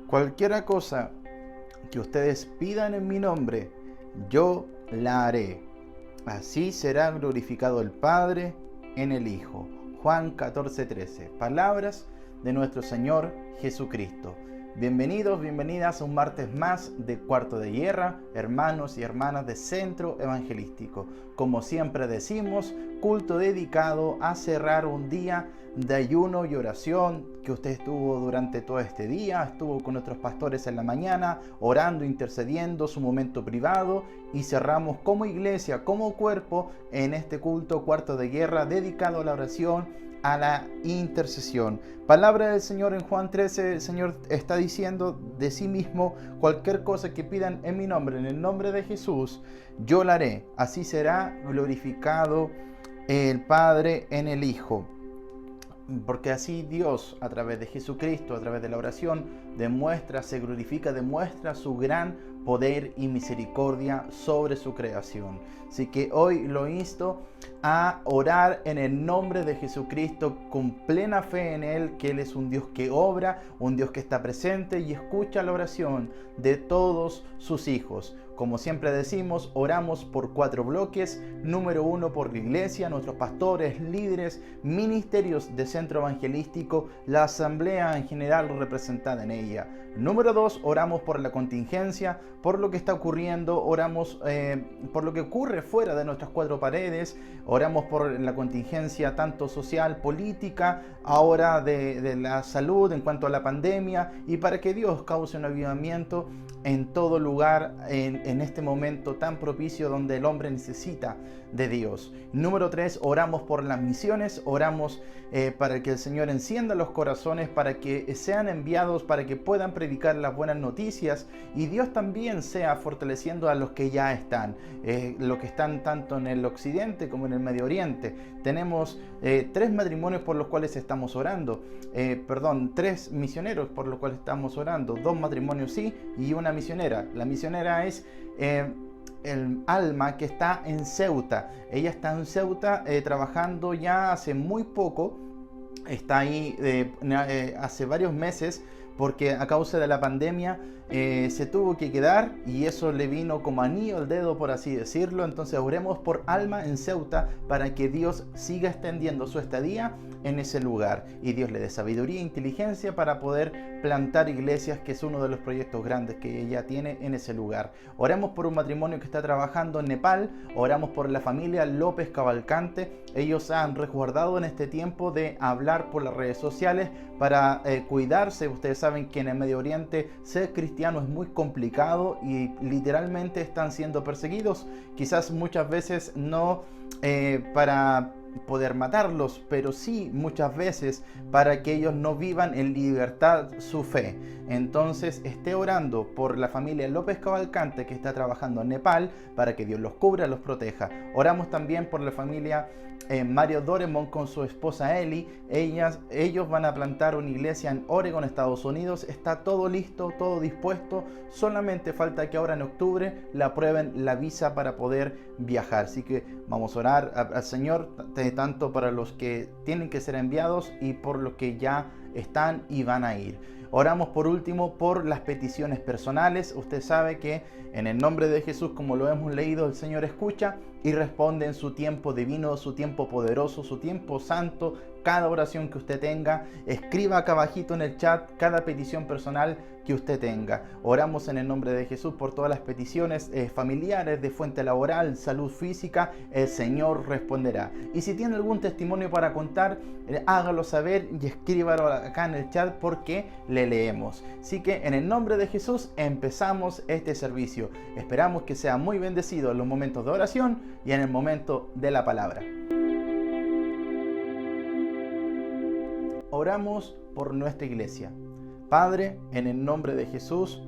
Cualquiera cosa que ustedes pidan en mi nombre, yo la haré. Así será glorificado el Padre en el Hijo. Juan 14:13. Palabras de nuestro Señor Jesucristo. Bienvenidos, bienvenidas a un martes más de Cuarto de Guerra, hermanos y hermanas de Centro Evangelístico. Como siempre decimos, culto dedicado a cerrar un día de ayuno y oración que usted estuvo durante todo este día, estuvo con nuestros pastores en la mañana, orando, intercediendo, su momento privado, y cerramos como iglesia, como cuerpo, en este culto Cuarto de Guerra dedicado a la oración, a la intercesión. Palabra del Señor en Juan 13, el Señor está diciendo de sí mismo: cualquier cosa que pidan en mi nombre, en el nombre de Jesús, yo la haré. Así será glorificado el Padre en el Hijo. Porque así Dios, a través de Jesucristo, a través de la oración, demuestra, se glorifica, demuestra su gran poder y misericordia sobre su creación. Así que hoy lo insto a orar en el nombre de Jesucristo con plena fe en Él, que Él es un Dios que obra, un Dios que está presente y escucha la oración de todos sus hijos. Como siempre decimos, oramos por 4 bloques. Número 1, por la iglesia, nuestros pastores, líderes, ministerios de Centro Evangelístico, la asamblea en general representada en ella. Número 2, oramos por la contingencia, por lo que está ocurriendo, oramos por lo que ocurre fuera de nuestras 4 paredes, oramos por la contingencia tanto social, política, ahora de la salud en cuanto a la pandemia, y para que Dios cause un avivamiento en todo lugar, en este momento tan propicio donde el hombre necesita de Dios. Número 3, oramos por las misiones, oramos para que el Señor encienda los corazones, para que sean enviados, para que puedan predicar las buenas noticias, y Dios también sea fortaleciendo a los que ya están, los que están tanto en el occidente como en el Medio Oriente. Tenemos 3 matrimonios por los cuales estamos orando, 3 misioneros por los cuales estamos orando, 2 matrimonios sí y una misionera. La misionera es el Alma, que está en Ceuta. Ella está en Ceuta trabajando ya hace muy poco. Está ahí hace varios meses, porque a causa de la pandemia se tuvo que quedar, y eso le vino como anillo al dedo, por así decirlo. Entonces oremos por Alma en Ceuta para que Dios siga extendiendo su estadía en ese lugar y Dios le dé sabiduría e inteligencia para poder plantar iglesias, que es uno de los proyectos grandes que ella tiene en ese lugar. Oremos por un matrimonio que está trabajando en Nepal, oramos por la familia López Cavalcante. Ellos han resguardado en este tiempo de hablar por las redes sociales para cuidarse. Ustedes saben que en el Medio Oriente ser cristiano es muy complicado y literalmente están siendo perseguidos, quizás muchas veces no para poder matarlos, pero sí muchas veces para que ellos no vivan en libertad su fe. Entonces esté orando por la familia López Cavalcante, que está trabajando en Nepal, para que Dios los cubra, los proteja. Oramos también por la familia Mario Doremont con su esposa Eli. Ellos van a plantar una iglesia en Oregon, Estados Unidos. Está todo listo, todo dispuesto. Solamente falta que ahora en octubre le aprueben la visa para poder viajar. Así que vamos a orar al Señor, tanto para los que tienen que ser enviados y por los que ya están y van a ir. Oramos por último por las peticiones personales. Usted sabe que en el nombre de Jesús, como lo hemos leído, el Señor escucha y responde en su tiempo divino, su tiempo poderoso, su tiempo santo. Cada oración que usted tenga, escriba acá abajito en el chat cada petición personal que usted tenga. Oramos en el nombre de Jesús por todas las peticiones familiares, de fuente laboral, salud física. El Señor responderá. Y si tiene algún testimonio para contar, hágalo saber y escríbalo acá en el chat, porque le leemos. Así que en el nombre de Jesús empezamos este servicio. Esperamos que sea muy bendecido en los momentos de oración y en el momento de la palabra. Oramos por nuestra iglesia. Padre, en el nombre de Jesús,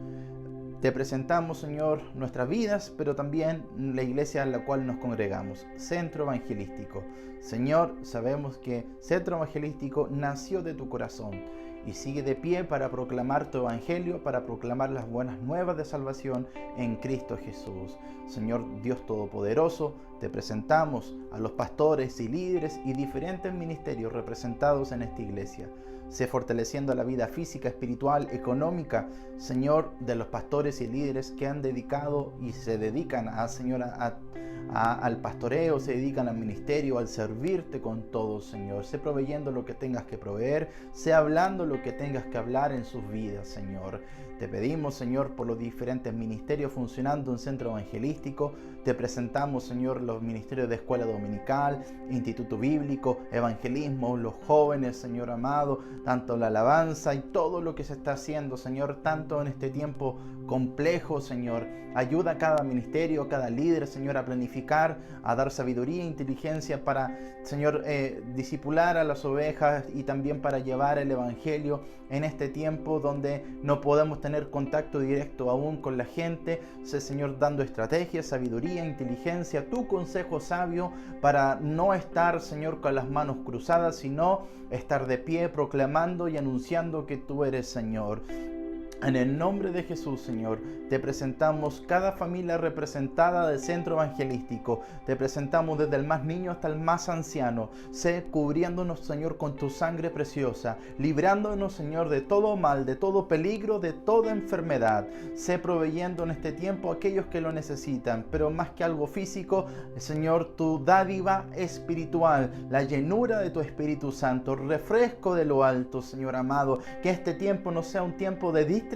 te presentamos, Señor, nuestras vidas, pero también la iglesia en la cual nos congregamos, Centro Evangelístico. Señor, sabemos que Centro Evangelístico nació de tu corazón y sigue de pie para proclamar tu evangelio, para proclamar las buenas nuevas de salvación en Cristo Jesús. Señor Dios Todopoderoso, te presentamos a los pastores y líderes y diferentes ministerios representados en esta iglesia. Sé fortaleciendo la vida física, espiritual, económica, Señor, de los pastores y líderes que han dedicado y se dedican al pastoreo, se dedican al ministerio, al servirte con todo, Señor. Sé proveyendo lo que tengas que proveer, sé hablando lo que tengas que hablar en sus vidas, Señor. Te pedimos, Señor, por los diferentes ministerios funcionando en centro evangelístico. Te presentamos, Señor, los ministerios de escuela dominical, instituto bíblico, evangelismo, los jóvenes, Señor amado, tanto la alabanza y todo lo que se está haciendo, Señor, tanto en este tiempo complejo, Señor. Ayuda a cada ministerio, a cada líder, Señor, a planificar, a dar sabiduría e inteligencia para, Señor, discipular a las ovejas y también para llevar el evangelio en este tiempo donde no podemos tener contacto directo aún con la gente. Sé, Señor, dando estrategias, sabiduría, inteligencia, tu consejo sabio para no estar, Señor, con las manos cruzadas, sino estar de pie proclamando y anunciando que tú eres Señor. En el nombre de Jesús, Señor, te presentamos cada familia representada del centro evangelístico. Te presentamos desde el más niño hasta el más anciano. Sé cubriéndonos, Señor, con tu sangre preciosa, librándonos, Señor, de todo mal, de todo peligro, de toda enfermedad. Sé proveyendo en este tiempo a aquellos que lo necesitan, pero más que algo físico, Señor, tu dádiva espiritual, la llenura de tu Espíritu Santo, refresco de lo alto, Señor amado. Que este tiempo no sea un tiempo de distracción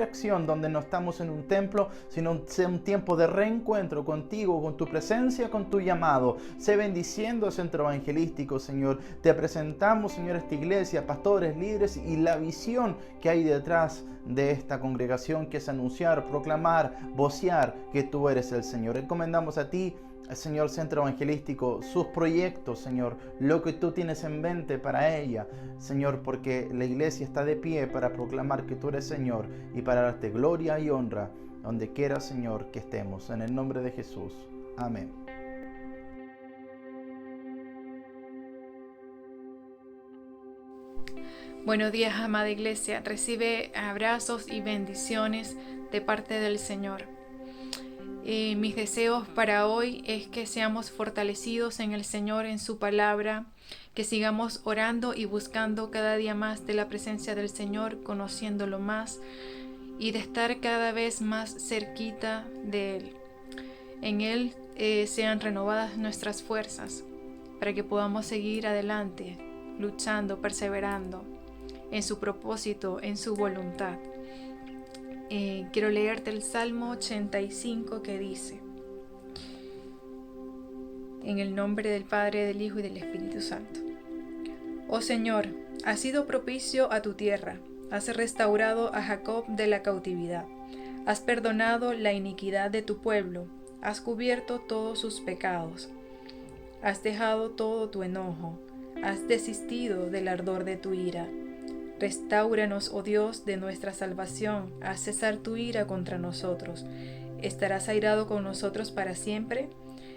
donde no estamos en un templo, sino sea un tiempo de reencuentro contigo, con tu presencia, con tu llamado. Sé bendiciendo el centro evangelístico, Señor. Te presentamos, Señor, esta iglesia, pastores, líderes y la visión que hay detrás de esta congregación, que es anunciar, proclamar, vocear que tú eres el Señor. Encomendamos a ti, Señor, centro evangelístico, sus proyectos, Señor, lo que tú tienes en mente para ella, Señor, porque la iglesia está de pie para proclamar que tú eres Señor y para darte gloria y honra donde quiera, Señor, que estemos. En el nombre de Jesús. Amén. Buenos días, amada iglesia. Recibe abrazos y bendiciones de parte del Señor. Mis deseos para hoy es que seamos fortalecidos en el Señor, en su palabra, que sigamos orando y buscando cada día más de la presencia del Señor, conociéndolo más y de estar cada vez más cerquita de Él. En Él sean renovadas nuestras fuerzas para que podamos seguir adelante, luchando, perseverando en su propósito, en su voluntad. Quiero leerte el Salmo 85 que dice: en el nombre del Padre, del Hijo y del Espíritu Santo. Oh Señor, has sido propicio a tu tierra, has restaurado a Jacob de la cautividad, has perdonado la iniquidad de tu pueblo, has cubierto todos sus pecados, has dejado todo tu enojo, has desistido del ardor de tu ira. Restáuranos, oh Dios, de nuestra salvación, haz cesar tu ira contra nosotros. ¿Estarás airado con nosotros para siempre?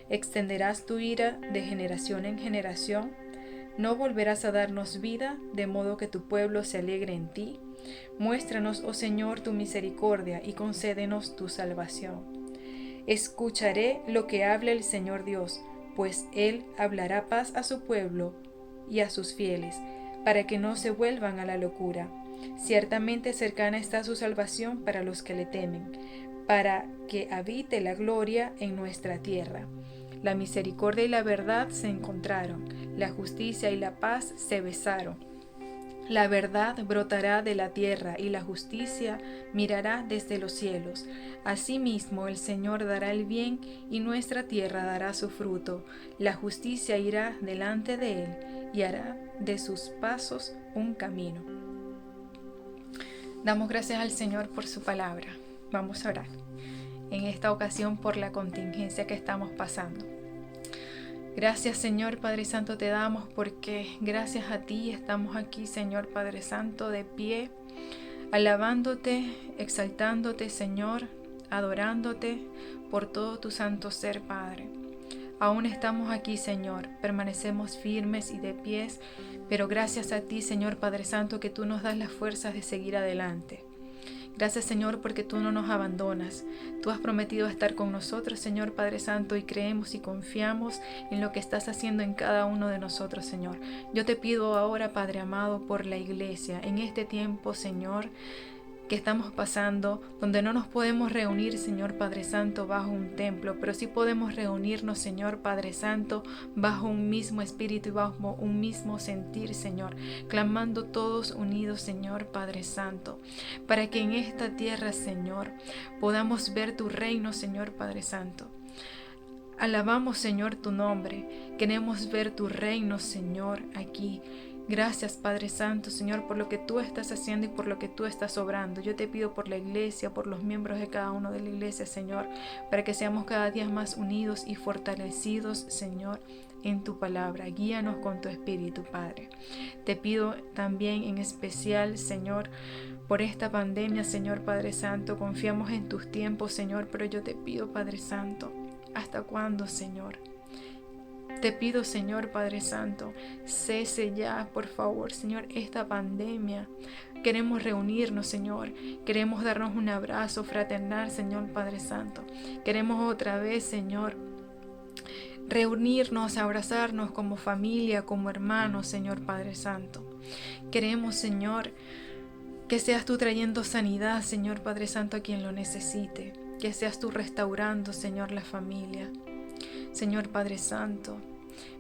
¿Extenderás tu ira de generación en generación? ¿No volverás a darnos vida, de modo que tu pueblo se alegre en ti? Muéstranos, oh Señor, tu misericordia y concédenos tu salvación. Escucharé lo que hable el Señor Dios, pues Él hablará paz a su pueblo y a sus fieles, para que no se vuelvan a la locura. Ciertamente cercana está su salvación para los que le temen, para que habite la gloria en nuestra tierra. La misericordia y la verdad se encontraron, la justicia y la paz se besaron. La verdad brotará de la tierra y la justicia mirará desde los cielos. Asimismo el Señor dará el bien y nuestra tierra dará su fruto. La justicia irá delante de él y hará de sus pasos un camino. Damos gracias al Señor por su palabra. Vamos a orar en esta ocasión por la contingencia que estamos pasando. Gracias, Señor Padre Santo, te damos porque gracias a ti estamos aquí, Señor Padre Santo, de pie, alabándote, exaltándote, Señor, adorándote por todo tu santo ser, Padre. Aún estamos aquí, Señor, permanecemos firmes y de pies, pero gracias a ti, Señor Padre Santo, que tú nos das las fuerzas de seguir adelante. Gracias, Señor, porque tú no nos abandonas. Tú has prometido estar con nosotros, Señor Padre Santo, y creemos y confiamos en lo que estás haciendo en cada uno de nosotros, Señor. Yo te pido ahora, Padre amado, por la iglesia, en este tiempo, Señor, que estamos pasando, donde no nos podemos reunir, Señor Padre Santo, bajo un templo, pero sí podemos reunirnos, Señor Padre Santo, bajo un mismo espíritu y bajo un mismo sentir, Señor, clamando todos unidos, Señor Padre Santo, para que en esta tierra, Señor, podamos ver tu reino, Señor Padre Santo. Alabamos, Señor, tu nombre. Queremos ver tu reino, Señor, aquí. Gracias, Padre Santo, Señor, por lo que tú estás haciendo y por lo que tú estás obrando. Yo te pido por la iglesia, por los miembros de cada uno de la iglesia, Señor, para que seamos cada día más unidos y fortalecidos, Señor, en tu palabra. Guíanos con tu espíritu, Padre. Te pido también en especial, Señor, por esta pandemia, Señor Padre Santo. Confiamos en tus tiempos, Señor, pero yo te pido, Padre Santo, ¿hasta cuándo, Señor? Te pido, Señor Padre Santo, cese ya, por favor, Señor, esta pandemia. Queremos reunirnos, Señor. Queremos darnos un abrazo fraternal, Señor Padre Santo. Queremos otra vez, Señor, reunirnos, abrazarnos como familia, como hermanos, Señor Padre Santo. Queremos, Señor, que seas tú trayendo sanidad, Señor Padre Santo, a quien lo necesite. Que seas tú restaurando, Señor, la familia. Señor Padre Santo,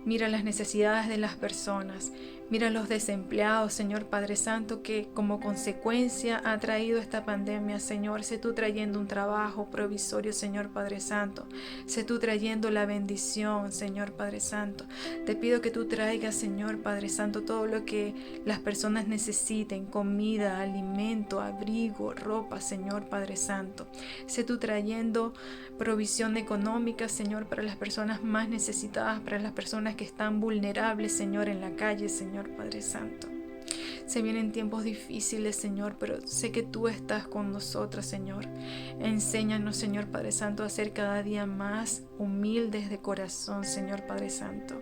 mira las necesidades de las personas, mira los desempleados, Señor Padre Santo, que como consecuencia ha traído esta pandemia, Señor. Sé tú trayendo un trabajo provisorio, Señor Padre Santo. Sé tú trayendo la bendición, Señor Padre Santo. Te pido que tú traigas, Señor Padre Santo, todo lo que las personas necesiten: comida, alimento, abrigo, ropa, Señor Padre Santo. Sé tú trayendo provisión económica, Señor, para las personas más necesitadas, para las personas que están vulnerables, Señor, en la calle, Señor Padre Santo. Se vienen tiempos difíciles, Señor, pero sé que tú estás con nosotros, Señor. Enséñanos, Señor Padre Santo, a ser cada día más humildes de corazón, Señor Padre Santo.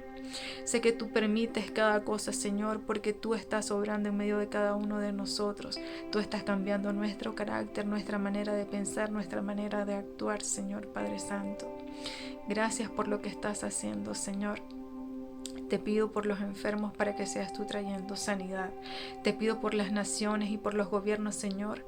Sé que tú permites cada cosa, Señor, porque tú estás obrando en medio de cada uno de nosotros. Tú estás cambiando nuestro carácter, nuestra manera de pensar, nuestra manera de actuar, Señor Padre Santo. Gracias por lo que estás haciendo, Señor. Te pido por los enfermos para que seas tú trayendo sanidad. Te pido por las naciones y por los gobiernos, Señor,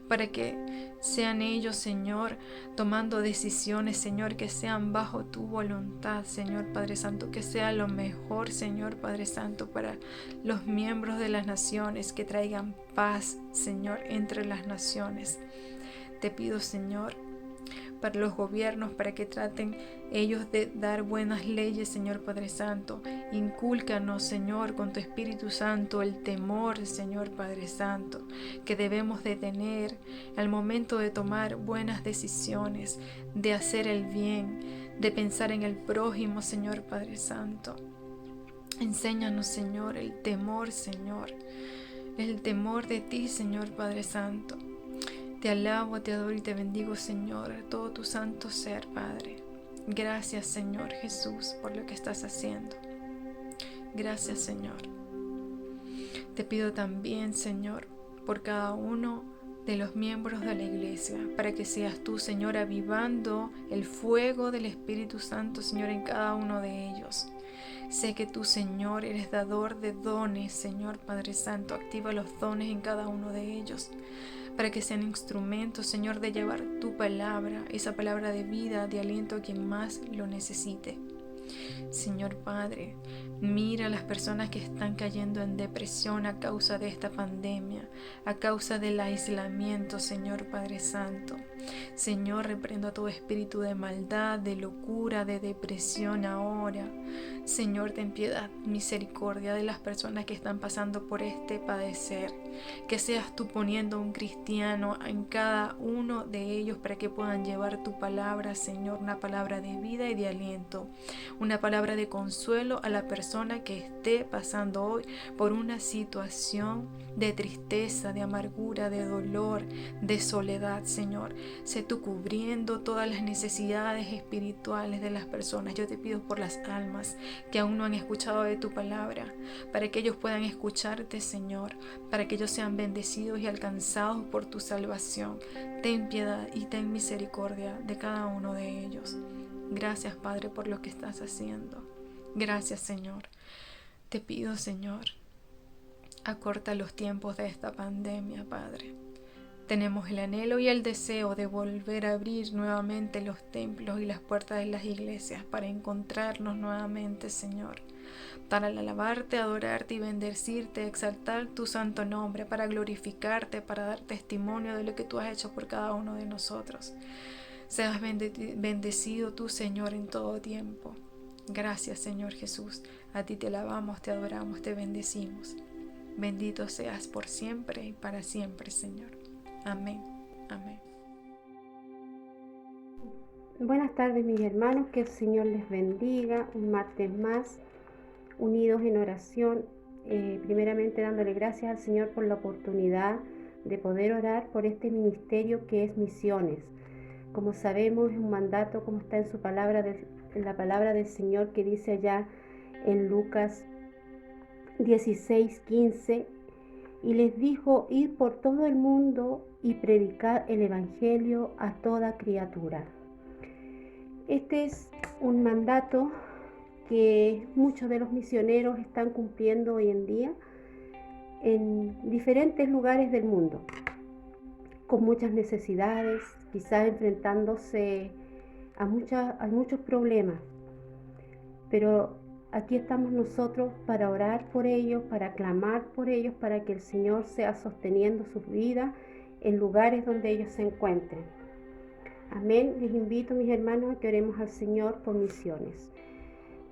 para que sean ellos, Señor, tomando decisiones, Señor, que sean bajo tu voluntad, Señor Padre Santo, que sea lo mejor, Señor Padre Santo, para los miembros de las naciones, que traigan paz, Señor, entre las naciones. Te pido, Señor, para los gobiernos, para que traten ellos de dar buenas leyes, Señor Padre Santo. Incúlcanos, Señor, con tu Espíritu Santo el temor, Señor Padre Santo, que debemos de tener al momento de tomar buenas decisiones, de hacer el bien, de pensar en el prójimo, Señor Padre Santo. Enséñanos, Señor, el temor, Señor, el temor de ti, Señor Padre Santo. Te alabo, te adoro y te bendigo, Señor, todo tu santo ser, Padre. Gracias, Señor Jesús, por lo que estás haciendo. Gracias, Señor. Te pido también, Señor, por cada uno de los miembros de la iglesia, para que seas tú, Señor, avivando el fuego del Espíritu Santo, Señor, en cada uno de ellos. Sé que tú, Señor, eres dador de dones, Señor Padre Santo. Activa los dones en cada uno de ellos, para que sean instrumentos, Señor, de llevar tu palabra, esa palabra de vida, de aliento a quien más lo necesite. Señor Padre, mira a las personas que están cayendo en depresión a causa de esta pandemia, a causa del aislamiento, Señor Padre Santo. Señor, reprendo a todo espíritu de maldad, de locura, de depresión ahora. Señor, ten piedad, misericordia de las personas que están pasando por este padecer. Que seas tú poniendo un cristiano en cada uno de ellos para que puedan llevar tu palabra, Señor, una palabra de vida y de aliento, una palabra de consuelo a la persona que esté pasando hoy por una situación de tristeza, de amargura, de dolor, de soledad, Señor. Sé tú cubriendo todas las necesidades espirituales de las personas. Yo te pido por las almas que aún no han escuchado de tu palabra, para que ellos puedan escucharte, Señor, para que ellos sean bendecidos y alcanzados por tu salvación. Ten piedad y ten misericordia de cada uno de ellos. Gracias, Padre, por lo que estás haciendo. Gracias, Señor. Te pido, Señor, acorta los tiempos de esta pandemia, Padre. Tenemos el anhelo y el deseo de volver a abrir nuevamente los templos y las puertas de las iglesias para encontrarnos nuevamente, Señor, para alabarte, adorarte y bendecirte, exaltar tu santo nombre, para glorificarte, para dar testimonio de lo que tú has hecho por cada uno de nosotros. Seas bendecido tú, Señor, en todo tiempo. Gracias, Señor Jesús. A ti te alabamos, te adoramos, te bendecimos. Bendito seas por siempre y para siempre, Señor. Amén. Amén. Buenas tardes, mis hermanos. Que el Señor les bendiga. Un martes más, unidos en oración. Primeramente dándole gracias al Señor por la oportunidad de poder orar por este ministerio que es Misiones. Como sabemos, es un mandato, como está en su palabra, en la palabra del Señor, que dice allá en Lucas 16:15, y les dijo: id por todo el mundo y predicad el evangelio a toda criatura. Este es un mandato que muchos de los misioneros están cumpliendo hoy en día en diferentes lugares del mundo, con muchas necesidades, quizás enfrentándose a muchos problemas. Pero aquí estamos nosotros para orar por ellos, para clamar por ellos, para que el Señor sea sosteniendo sus vidas en lugares donde ellos se encuentren. Amén. Les invito, mis hermanos, a que oremos al Señor por misiones.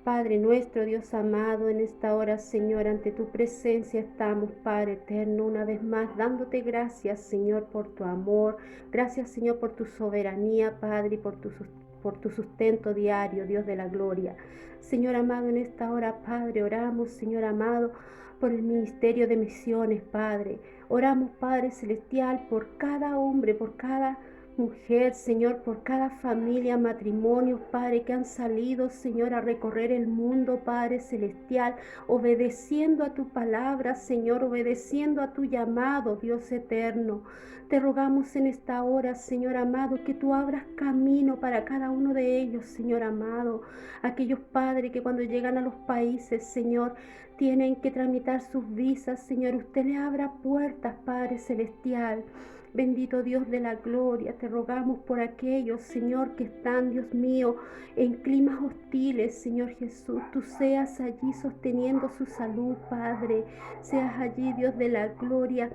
Padre nuestro, Dios amado, en esta hora, Señor, ante tu presencia estamos, Padre eterno, una vez más, dándote gracias, Señor, por tu amor. Gracias, Señor, por tu soberanía, Padre, y por tu sustento diario, Dios de la gloria. Señor amado, en esta hora, Padre, oramos, Señor amado, por el ministerio de misiones, Padre. Oramos, Padre celestial, por cada hombre, por cada mujer, Señor, por cada familia, matrimonio, Padre, que han salido, Señor, a recorrer el mundo, Padre celestial, obedeciendo a tu palabra, Señor, obedeciendo a tu llamado, Dios eterno. Te rogamos en esta hora, Señor amado, que tú abras camino para cada uno de ellos, Señor amado. Aquellos padres que cuando llegan a los países, Señor, tienen que tramitar sus visas, Señor, usted le abra puertas, Padre celestial. Bendito Dios de la gloria, te rogamos por aquellos, Señor, que están, Dios mío, en climas hostiles, Señor Jesús. Tú seas allí sosteniendo su salud, Padre. Seas allí, Dios de la gloria,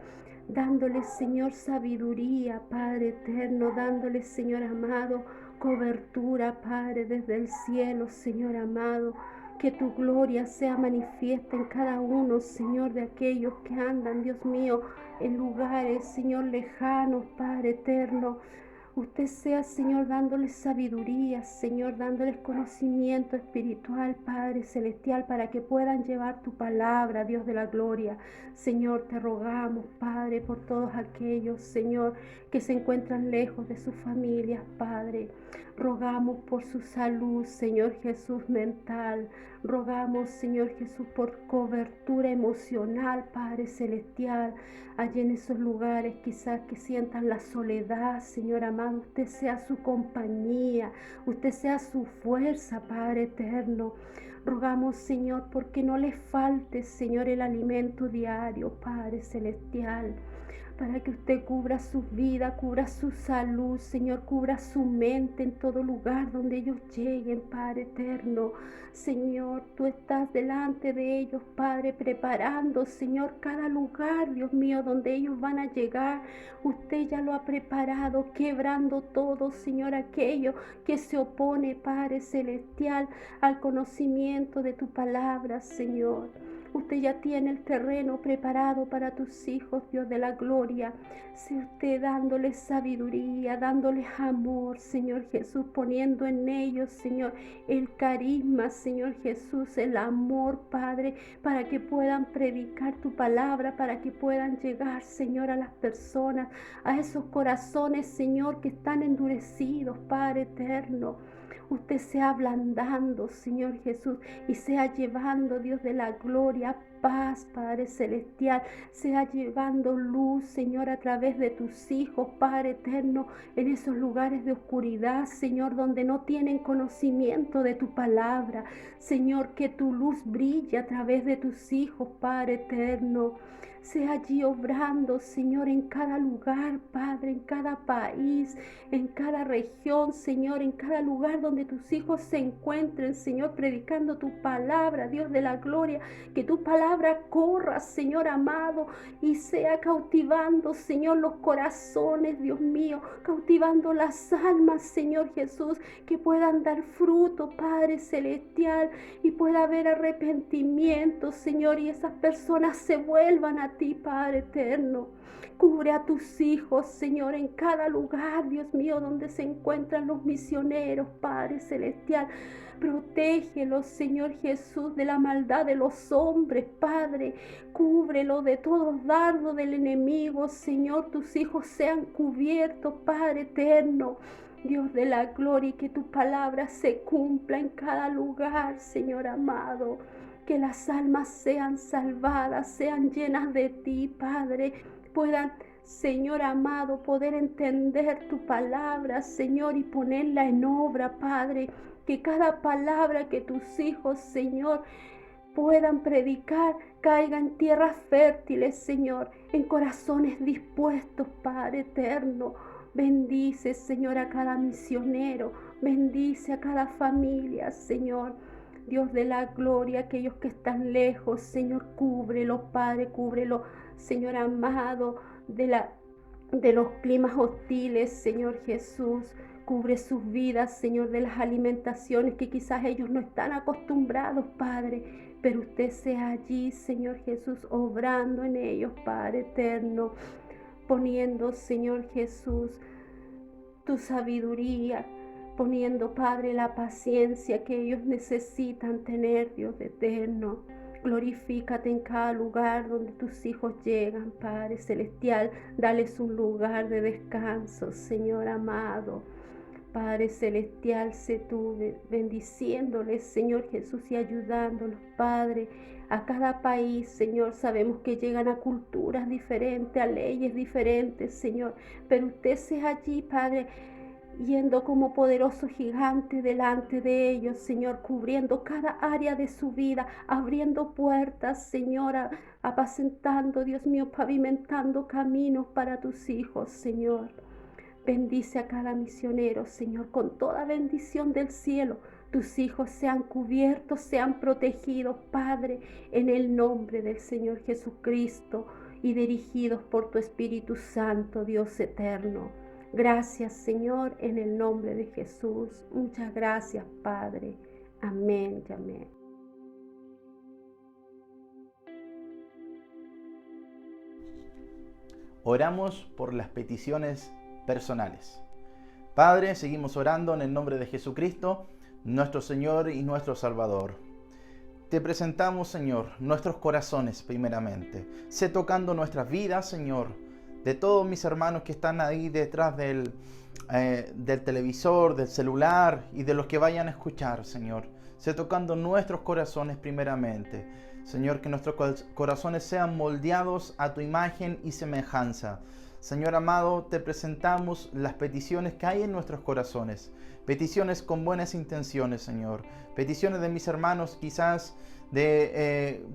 dándoles, Señor, sabiduría, Padre eterno, dándoles, Señor amado, cobertura, Padre, desde el cielo, Señor amado. Que tu gloria sea manifiesta en cada uno, Señor, de aquellos que andan, Dios mío, en lugares, Señor, lejanos, Padre eterno. Usted sea, Señor, dándoles sabiduría, Señor, dándoles conocimiento espiritual, Padre celestial, para que puedan llevar tu palabra, Dios de la gloria. Señor, te rogamos, Padre, por todos aquellos, Señor, que se encuentran lejos de sus familias, Padre. Rogamos por su salud, Señor Jesús, mental. Rogamos, Señor Jesús, por cobertura emocional, Padre celestial. Allí en esos lugares quizás que sientan la soledad, Señor amado, usted sea su compañía, usted sea su fuerza, Padre eterno. Rogamos, Señor, porque no les falte, Señor, el alimento diario, Padre celestial, para que usted cubra su vida, cubra su salud, Señor, cubra su mente en todo lugar donde ellos lleguen, Padre eterno. Señor, tú estás delante de ellos, Padre, preparando, Señor, cada lugar, Dios mío, donde ellos van a llegar. Usted ya lo ha preparado, quebrando todo, Señor, aquello que se opone, Padre celestial, al conocimiento de tu palabra, Señor. Usted ya tiene el terreno preparado para tus hijos, Dios de la gloria. Sea usted dándoles sabiduría, dándoles amor, Señor Jesús, poniendo en ellos, Señor, el carisma, Señor Jesús, el amor, Padre, para que puedan predicar tu palabra, para que puedan llegar, Señor, a las personas, a esos corazones, Señor, que están endurecidos, Padre eterno. Usted sea ablandando, Señor Jesús, y sea llevando, Dios de la gloria, paz, Padre celestial, sea llevando luz, Señor, a través de tus hijos, Padre eterno, en esos lugares de oscuridad, Señor, donde no tienen conocimiento de tu palabra. Señor, que tu luz brille a través de tus hijos, Padre eterno. Sea allí obrando, Señor, en cada lugar, Padre, en cada país, en cada región, Señor, en cada lugar donde tus hijos se encuentren, Señor, predicando tu palabra, Dios de la gloria, que tu palabra corra, Señor amado, y sea cautivando, Señor, los corazones, Dios mío, cautivando las almas, Señor Jesús, que puedan dar fruto, Padre celestial, y pueda haber arrepentimiento, Señor, y esas personas se vuelvan a ti, Padre eterno. Cubre a tus hijos, Señor, en cada lugar, Dios mío, donde se encuentran los misioneros, Padre celestial. Protégelos, Señor Jesús, de la maldad de los hombres, Padre. Cúbrelo de todo dardo del enemigo, Señor. Tus hijos sean cubiertos, Padre eterno. Dios de la gloria, y que tu palabra se cumpla en cada lugar, Señor amado. Que las almas sean salvadas, sean llenas de ti, Padre. Puedan, Señor amado, poder entender tu palabra, Señor, y ponerla en obra, Padre. Que cada palabra que tus hijos, Señor, puedan predicar, caiga en tierras fértiles, Señor, en corazones dispuestos, Padre eterno. Bendice, Señor, a cada misionero, bendice a cada familia, Señor. Dios de la gloria, aquellos que están lejos, Señor, cúbrelo, Padre, cúbrelo, Señor amado, de los climas hostiles, Señor Jesús. Cubre sus vidas, Señor, de las alimentaciones que quizás ellos no están acostumbrados, Padre, pero usted sea allí, Señor Jesús, obrando en ellos, Padre eterno, poniendo, Señor Jesús, tu sabiduría, poniendo, Padre, la paciencia que ellos necesitan tener, Dios eterno. Glorifícate en cada lugar donde tus hijos llegan, Padre celestial. Dales un lugar de descanso, Señor amado. Padre celestial, sé tú bendiciéndoles, Señor Jesús, y ayudándolos, Padre, a cada país, Señor. Sabemos que llegan a culturas diferentes, a leyes diferentes, Señor, pero usted sea allí, Padre, yendo como poderoso gigante delante de ellos, Señor, cubriendo cada área de su vida, abriendo puertas, Señor, apacentando, Dios mío, pavimentando caminos para tus hijos, Señor. Bendice a cada misionero, Señor, con toda bendición del cielo. Tus hijos sean cubiertos, sean protegidos, Padre, en el nombre del Señor Jesucristo, y dirigidos por tu Espíritu Santo, Dios eterno. Gracias, Señor, en el nombre de Jesús. Muchas gracias, Padre. Amén y amén. Oramos por las peticiones personales. Padre, seguimos orando en el nombre de Jesucristo, nuestro Señor y nuestro Salvador. Te presentamos, Señor, nuestros corazones primeramente. Sé tocando nuestras vidas, Señor, de todos mis hermanos que están ahí detrás del televisor, del celular, y de los que vayan a escuchar, Señor. Sé tocando nuestros corazones primeramente. Señor, que nuestros corazones sean moldeados a tu imagen y semejanza. Señor amado, te presentamos las peticiones que hay en nuestros corazones. Peticiones con buenas intenciones, Señor. Peticiones de mis hermanos, quizás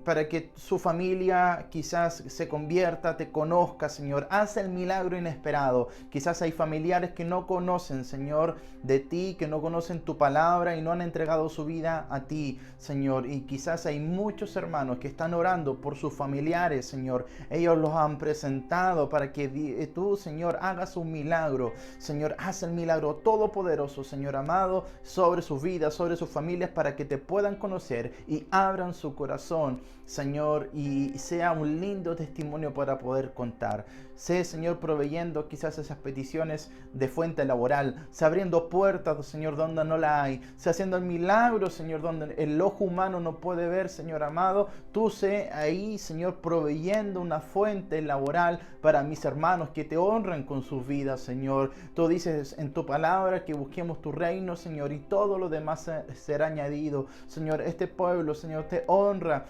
para que su familia quizás se convierta, te conozca, Señor. Haz el milagro inesperado. Quizás hay familiares que no conocen, Señor, de ti, que no conocen tu palabra y no han entregado su vida a ti, Señor. Y quizás hay muchos hermanos que están orando por sus familiares, Señor. Ellos los han presentado para que tú, Señor, hagas un milagro. Señor, haz el milagro todopoderoso, Señor amado, sobre sus vidas, sobre sus familias, para que te puedan conocer y abran abran su corazón, Señor, y sea un lindo testimonio para poder contar. Sé, Señor, proveyendo quizás esas peticiones de fuente laboral, sé abriendo puertas, Señor, donde no la hay, sé haciendo el milagro, Señor, donde el ojo humano no puede ver, Señor amado. Tú sé ahí, Señor, proveyendo una fuente laboral para mis hermanos que te honran con sus vidas, Señor. Tú dices en tu palabra que busquemos tu reino, Señor, y todo lo demás será añadido. Señor, este pueblo, Señor, te honra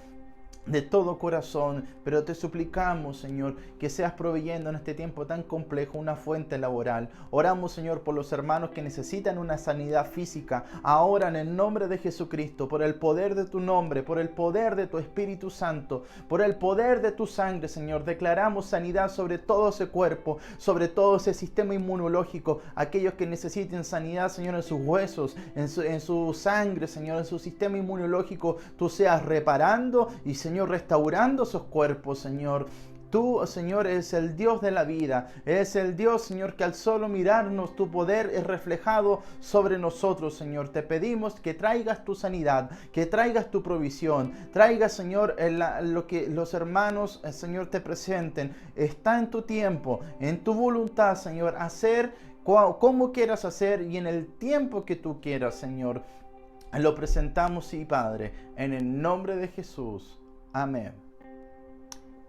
de todo corazón, pero te suplicamos, Señor, que seas proveyendo en este tiempo tan complejo una fuente laboral. Oramos, Señor, por los hermanos que necesitan una sanidad física, ahora en el nombre de Jesucristo, por el poder de tu nombre, por el poder de tu Espíritu Santo, por el poder de tu sangre, Señor. Declaramos sanidad sobre todo ese cuerpo, sobre todo ese sistema inmunológico, aquellos que necesiten sanidad, Señor, en sus huesos, en su sangre, Señor, en su sistema inmunológico, tú seas reparando y, Señor, restaurando esos cuerpos, Señor. Tú, Señor, eres el Dios de la vida. Eres el Dios, Señor, que al solo mirarnos tu poder es reflejado sobre nosotros, Señor. Te pedimos que traigas tu sanidad, que traigas tu provisión. Traigas, Señor, lo que los hermanos, Señor, te presenten. Está en tu tiempo, en tu voluntad, Señor, hacer como quieras hacer y en el tiempo que tú quieras, Señor. Lo presentamos, sí, Padre, en el nombre de Jesús. Amén.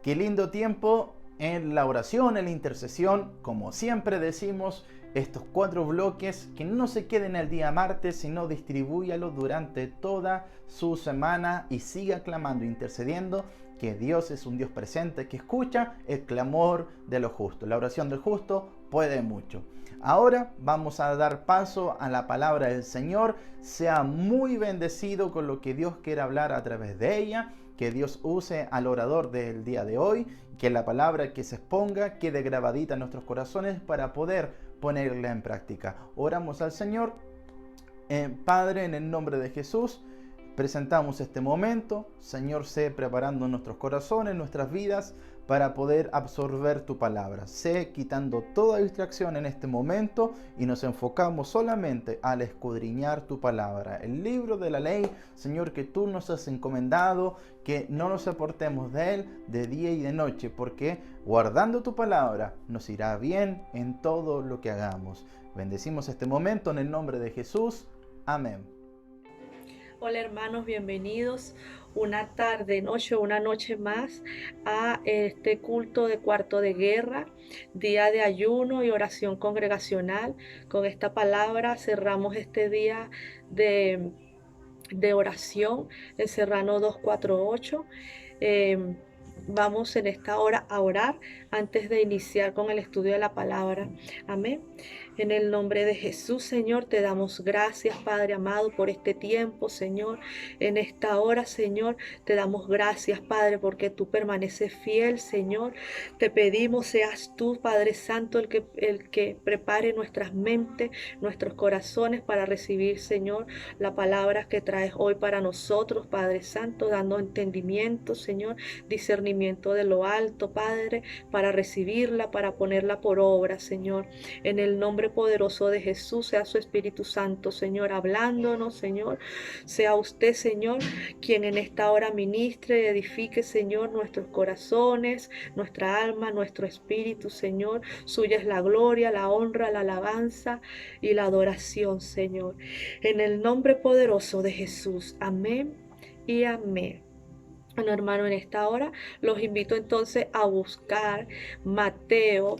Qué lindo tiempo en la oración, en la intercesión. Como siempre decimos, estos 4 bloques, que no se queden el día martes, sino distribúyalo durante toda su semana y siga clamando, intercediendo, que Dios es un Dios presente, que escucha el clamor de los justos. La oración del justo puede mucho. Ahora vamos a dar paso a la palabra del Señor. Sea muy bendecido con lo que Dios quiere hablar a través de ella. Que Dios use al orador del día de hoy, que la palabra que se exponga quede grabadita en nuestros corazones para poder ponerla en práctica. Oramos al Señor. Padre, en el nombre de Jesús, presentamos este momento. Señor, sé preparando nuestros corazones, nuestras vidas, para poder absorber tu palabra. Sé quitando toda distracción en este momento y nos enfocamos solamente al escudriñar tu palabra. El libro de la ley, Señor, que tú nos has encomendado, que no nos apartemos de él de día y de noche, porque guardando tu palabra nos irá bien en todo lo que hagamos. Bendecimos este momento en el nombre de Jesús. Amén. Hola hermanos, bienvenidos una tarde, noche, una noche más a este culto de cuarto de guerra, día de ayuno y oración congregacional. Con esta palabra cerramos este día de oración en Serrano 248. Vamos en esta hora a orar antes de iniciar con el estudio de la palabra. Amén. En el nombre de Jesús, Señor, te damos gracias, Padre amado, por este tiempo, Señor. En esta hora, Señor, te damos gracias, Padre, porque tú permaneces fiel, Señor. Te pedimos, seas tú, Padre Santo, el que prepare nuestras mentes, nuestros corazones para recibir, Señor, la palabra que traes hoy para nosotros, Padre Santo, dando entendimiento, Señor, discernimiento de lo alto, Padre, para recibirla, para ponerla por obra, Señor. En el nombre poderoso de Jesús, sea su Espíritu Santo, Señor, hablándonos, Señor. Sea usted, Señor, quien en esta hora ministre, edifique, Señor, nuestros corazones, nuestra alma, nuestro espíritu, Señor. Suya es la gloria, la honra, la alabanza y la adoración, Señor. En el nombre poderoso de Jesús. Amén y amén. Bueno, hermano, en esta hora los invito entonces a buscar Mateo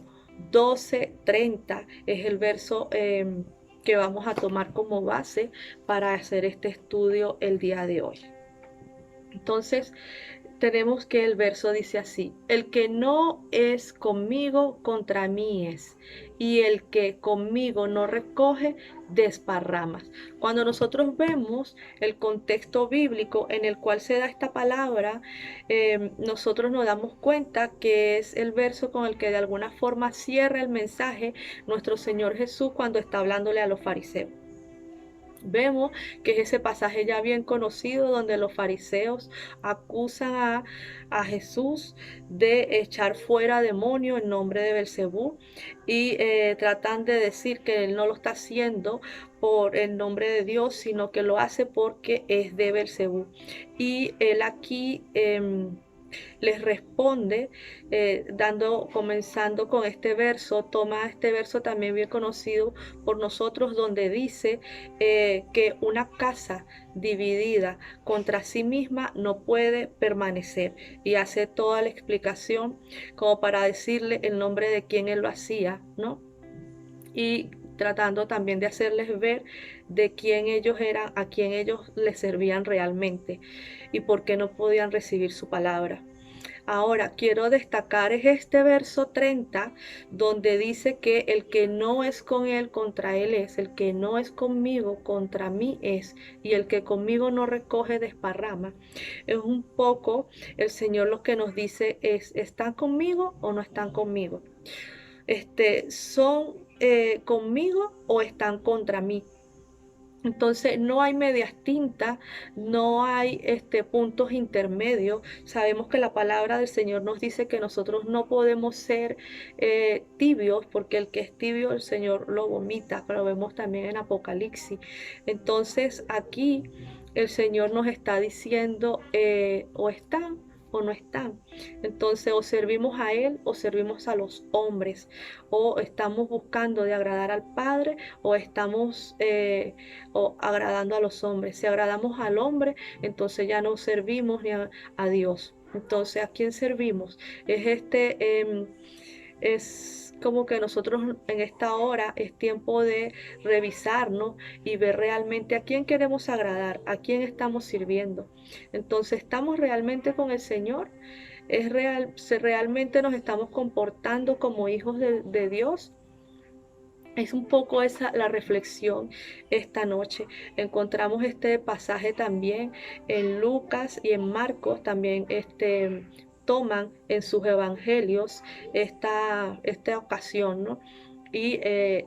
12:30. Es el verso que vamos a tomar como base para hacer este estudio el día de hoy. Entonces, tenemos que el verso dice así: el que no es conmigo, contra mí es, y el que conmigo no recoge, desparrama. Cuando nosotros vemos el contexto bíblico en el cual se da esta palabra, nosotros nos damos cuenta que es el verso con el que de alguna forma cierra el mensaje nuestro Señor Jesús cuando está hablándole a los fariseos. Vemos que es ese pasaje ya bien conocido donde los fariseos acusan a Jesús de echar fuera demonios en nombre de Belcebú y tratan de decir que él no lo está haciendo por el nombre de Dios, sino que lo hace porque es de Belcebú. Y él aquí les responde comenzando con este verso. Toma este verso también bien conocido por nosotros, donde dice que una casa dividida contra sí misma no puede permanecer, y hace toda la explicación como para decirle el nombre de quién él lo hacía, ¿no? Y tratando también de hacerles ver de quién ellos eran, a quién ellos les servían realmente y por qué no podían recibir su palabra. Ahora, quiero destacar es este verso 30, donde dice que el que no es con él, contra él es; el que no es conmigo, contra mí es; y el que conmigo no recoge, desparrama. Es un poco el Señor lo que nos dice es: ¿están conmigo o no están conmigo? ¿Son conmigo o están contra mí? Entonces no hay medias tintas, no hay puntos intermedios. Sabemos que la palabra del Señor nos dice que nosotros no podemos ser tibios, porque el que es tibio el Señor lo vomita, pero lo vemos también en Apocalipsis. Entonces aquí el Señor nos está diciendo o están o no están. Entonces o servimos a Él o servimos a los hombres, o estamos buscando de agradar al Padre o estamos o agradando a los hombres. Si agradamos al hombre, entonces ya no servimos ni a Dios. Entonces, ¿a quién servimos? Es como que nosotros en esta hora es tiempo de revisarnos y ver realmente a quién queremos agradar, a quién estamos sirviendo. Entonces, ¿estamos realmente con el Señor? ¿Realmente nos estamos comportando como hijos de Dios? Es un poco esa la reflexión esta noche. Encontramos este pasaje también en Lucas y en Marcos, también toman en sus evangelios esta ocasión, ¿no? Y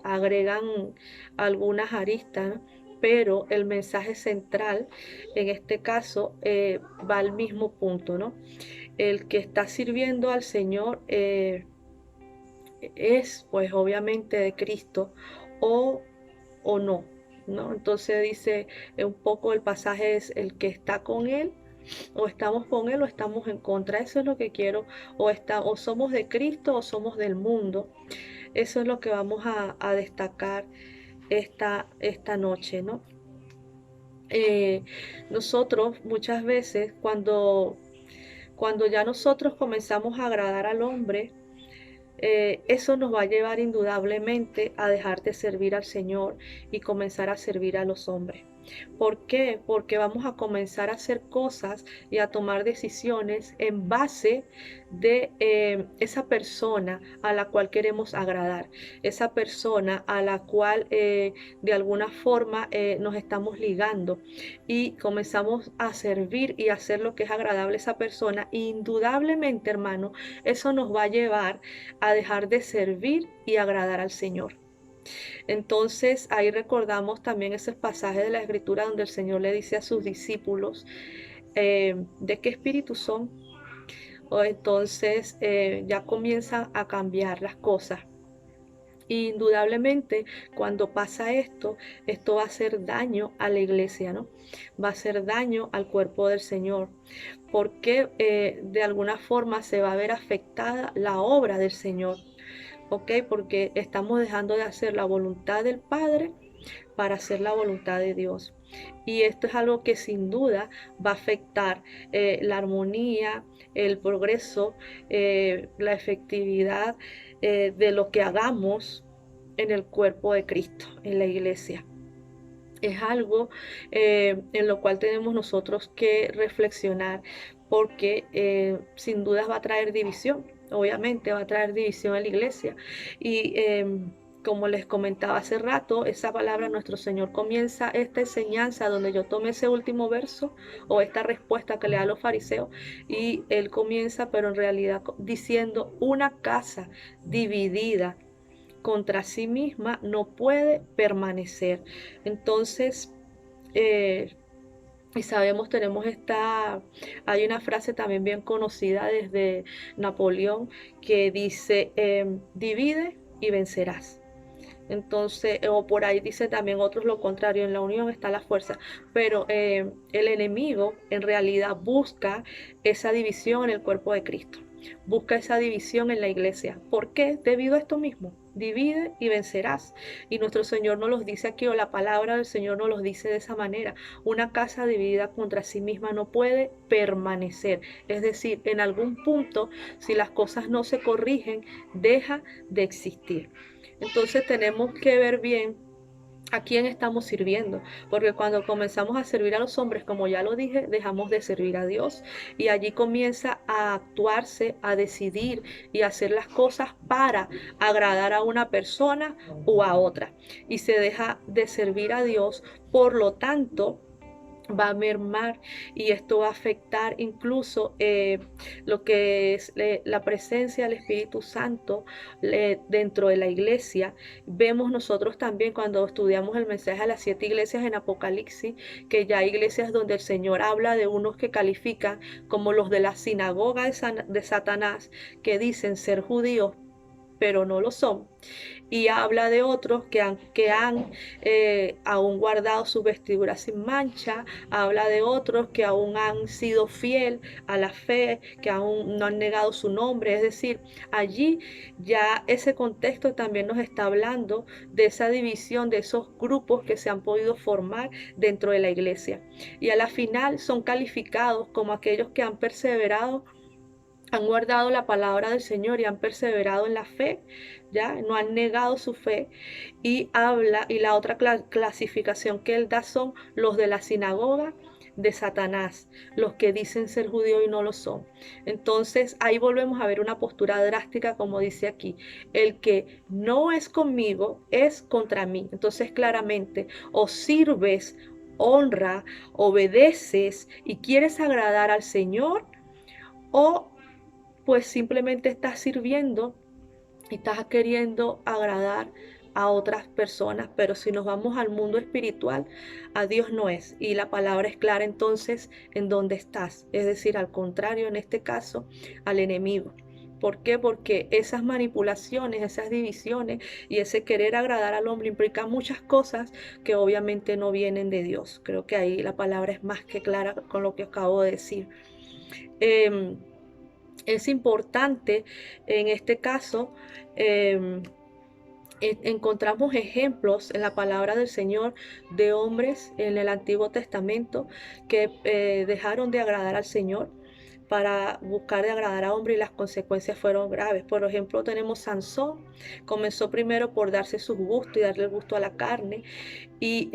agregan algunas aristas, ¿no? Pero el mensaje central en este caso va al mismo punto, ¿no? El que está sirviendo al Señor es pues obviamente de Cristo o no, ¿no? Entonces dice un poco el pasaje es: el que está con Él, o estamos con Él o estamos en contra. Eso es lo que quiero, o somos de Cristo o somos del mundo. Eso es lo que vamos a destacar esta noche, ¿no? Nosotros muchas veces cuando ya nosotros comenzamos a agradar al hombre, eso nos va a llevar indudablemente a dejar de servir al Señor y comenzar a servir a los hombres. ¿Por qué? Porque vamos a comenzar a hacer cosas y a tomar decisiones en base de esa persona a la cual queremos agradar, esa persona a la cual de alguna forma nos estamos ligando, y comenzamos a servir y a hacer lo que es agradable a esa persona. Indudablemente, hermano, eso nos va a llevar a dejar de servir y agradar al Señor. Entonces ahí recordamos también esos pasajes de la Escritura donde el Señor le dice a sus discípulos de qué espíritu son. Entonces ya comienzan a cambiar las cosas. Indudablemente, cuando pasa esto va a hacer daño a la iglesia, ¿no? Va a hacer daño al cuerpo del Señor, porque de alguna forma se va a ver afectada la obra del Señor. ¿Ok? Porque estamos dejando de hacer la voluntad del Padre para hacer la voluntad de Dios. Y esto es algo que sin duda va a afectar la armonía, el progreso, la efectividad de lo que hagamos en el cuerpo de Cristo, en la iglesia. Es algo en lo cual tenemos nosotros que reflexionar, porque sin duda va a traer división. Obviamente va a traer división a la iglesia. Y como les comentaba hace rato, esa palabra nuestro Señor comienza esta enseñanza donde yo tomé ese último verso o esta respuesta que le da a los fariseos, y Él comienza, pero en realidad diciendo: una casa dividida contra sí misma no puede permanecer. Entonces Y sabemos, hay una frase también bien conocida desde Napoleón que dice, divide y vencerás. Entonces, o por ahí dice también otros lo contrario, en la unión está la fuerza, pero el enemigo en realidad busca esa división en el cuerpo de Cristo, busca esa división en la iglesia. ¿Por qué? Debido a esto mismo. Divide y vencerás. Y nuestro Señor nos los dice aquí, o la palabra del Señor nos los dice de esa manera. Una casa dividida contra sí misma no puede permanecer. Es decir, en algún punto, si las cosas no se corrigen, deja de existir. Entonces tenemos que ver bien a quién estamos sirviendo, porque cuando comenzamos a servir a los hombres, como ya lo dije, dejamos de servir a Dios, y allí comienza a actuarse, a decidir y a hacer las cosas para agradar a una persona o a otra, y se deja de servir a Dios. Por lo tanto, va a mermar, y esto va a afectar incluso lo que es la presencia del Espíritu Santo dentro de la iglesia. Vemos nosotros también cuando estudiamos el mensaje a las 7 iglesias en Apocalipsis, que ya hay iglesias donde el Señor habla de unos que califican como los de la sinagoga de Satanás, que dicen ser judíos pero no lo son, y habla de otros que han aún guardado sus vestiduras sin mancha, habla de otros que aún han sido fiel a la fe, que aún no han negado su nombre. Es decir, allí ya ese contexto también nos está hablando de esa división, de esos grupos que se han podido formar dentro de la iglesia, y a la final son calificados como aquellos que han perseverado, han guardado la palabra del Señor y han perseverado en la fe, ya no han negado su fe. Y la otra clasificación que él da son los de la sinagoga de Satanás, los que dicen ser judíos y no lo son. Entonces ahí volvemos a ver una postura drástica, como dice aquí: el que no es conmigo es contra mí. Entonces claramente, o sirves, honra, obedeces y quieres agradar al Señor, o pues simplemente estás sirviendo y estás queriendo agradar a otras personas. Pero si nos vamos al mundo espiritual, a Dios no es. Y la palabra es clara entonces en dónde estás. Es decir, al contrario, en este caso, al enemigo. ¿Por qué? Porque esas manipulaciones, esas divisiones y ese querer agradar al hombre implican muchas cosas que obviamente no vienen de Dios. Creo que ahí la palabra es más que clara con lo que acabo de decir. Es importante en este caso, encontramos ejemplos en la palabra del Señor de hombres en el Antiguo Testamento que dejaron de agradar al Señor para buscar de agradar a hombre, y las consecuencias fueron graves. Por ejemplo, tenemos Sansón. Comenzó primero por darse su gusto y darle el gusto a la carne, y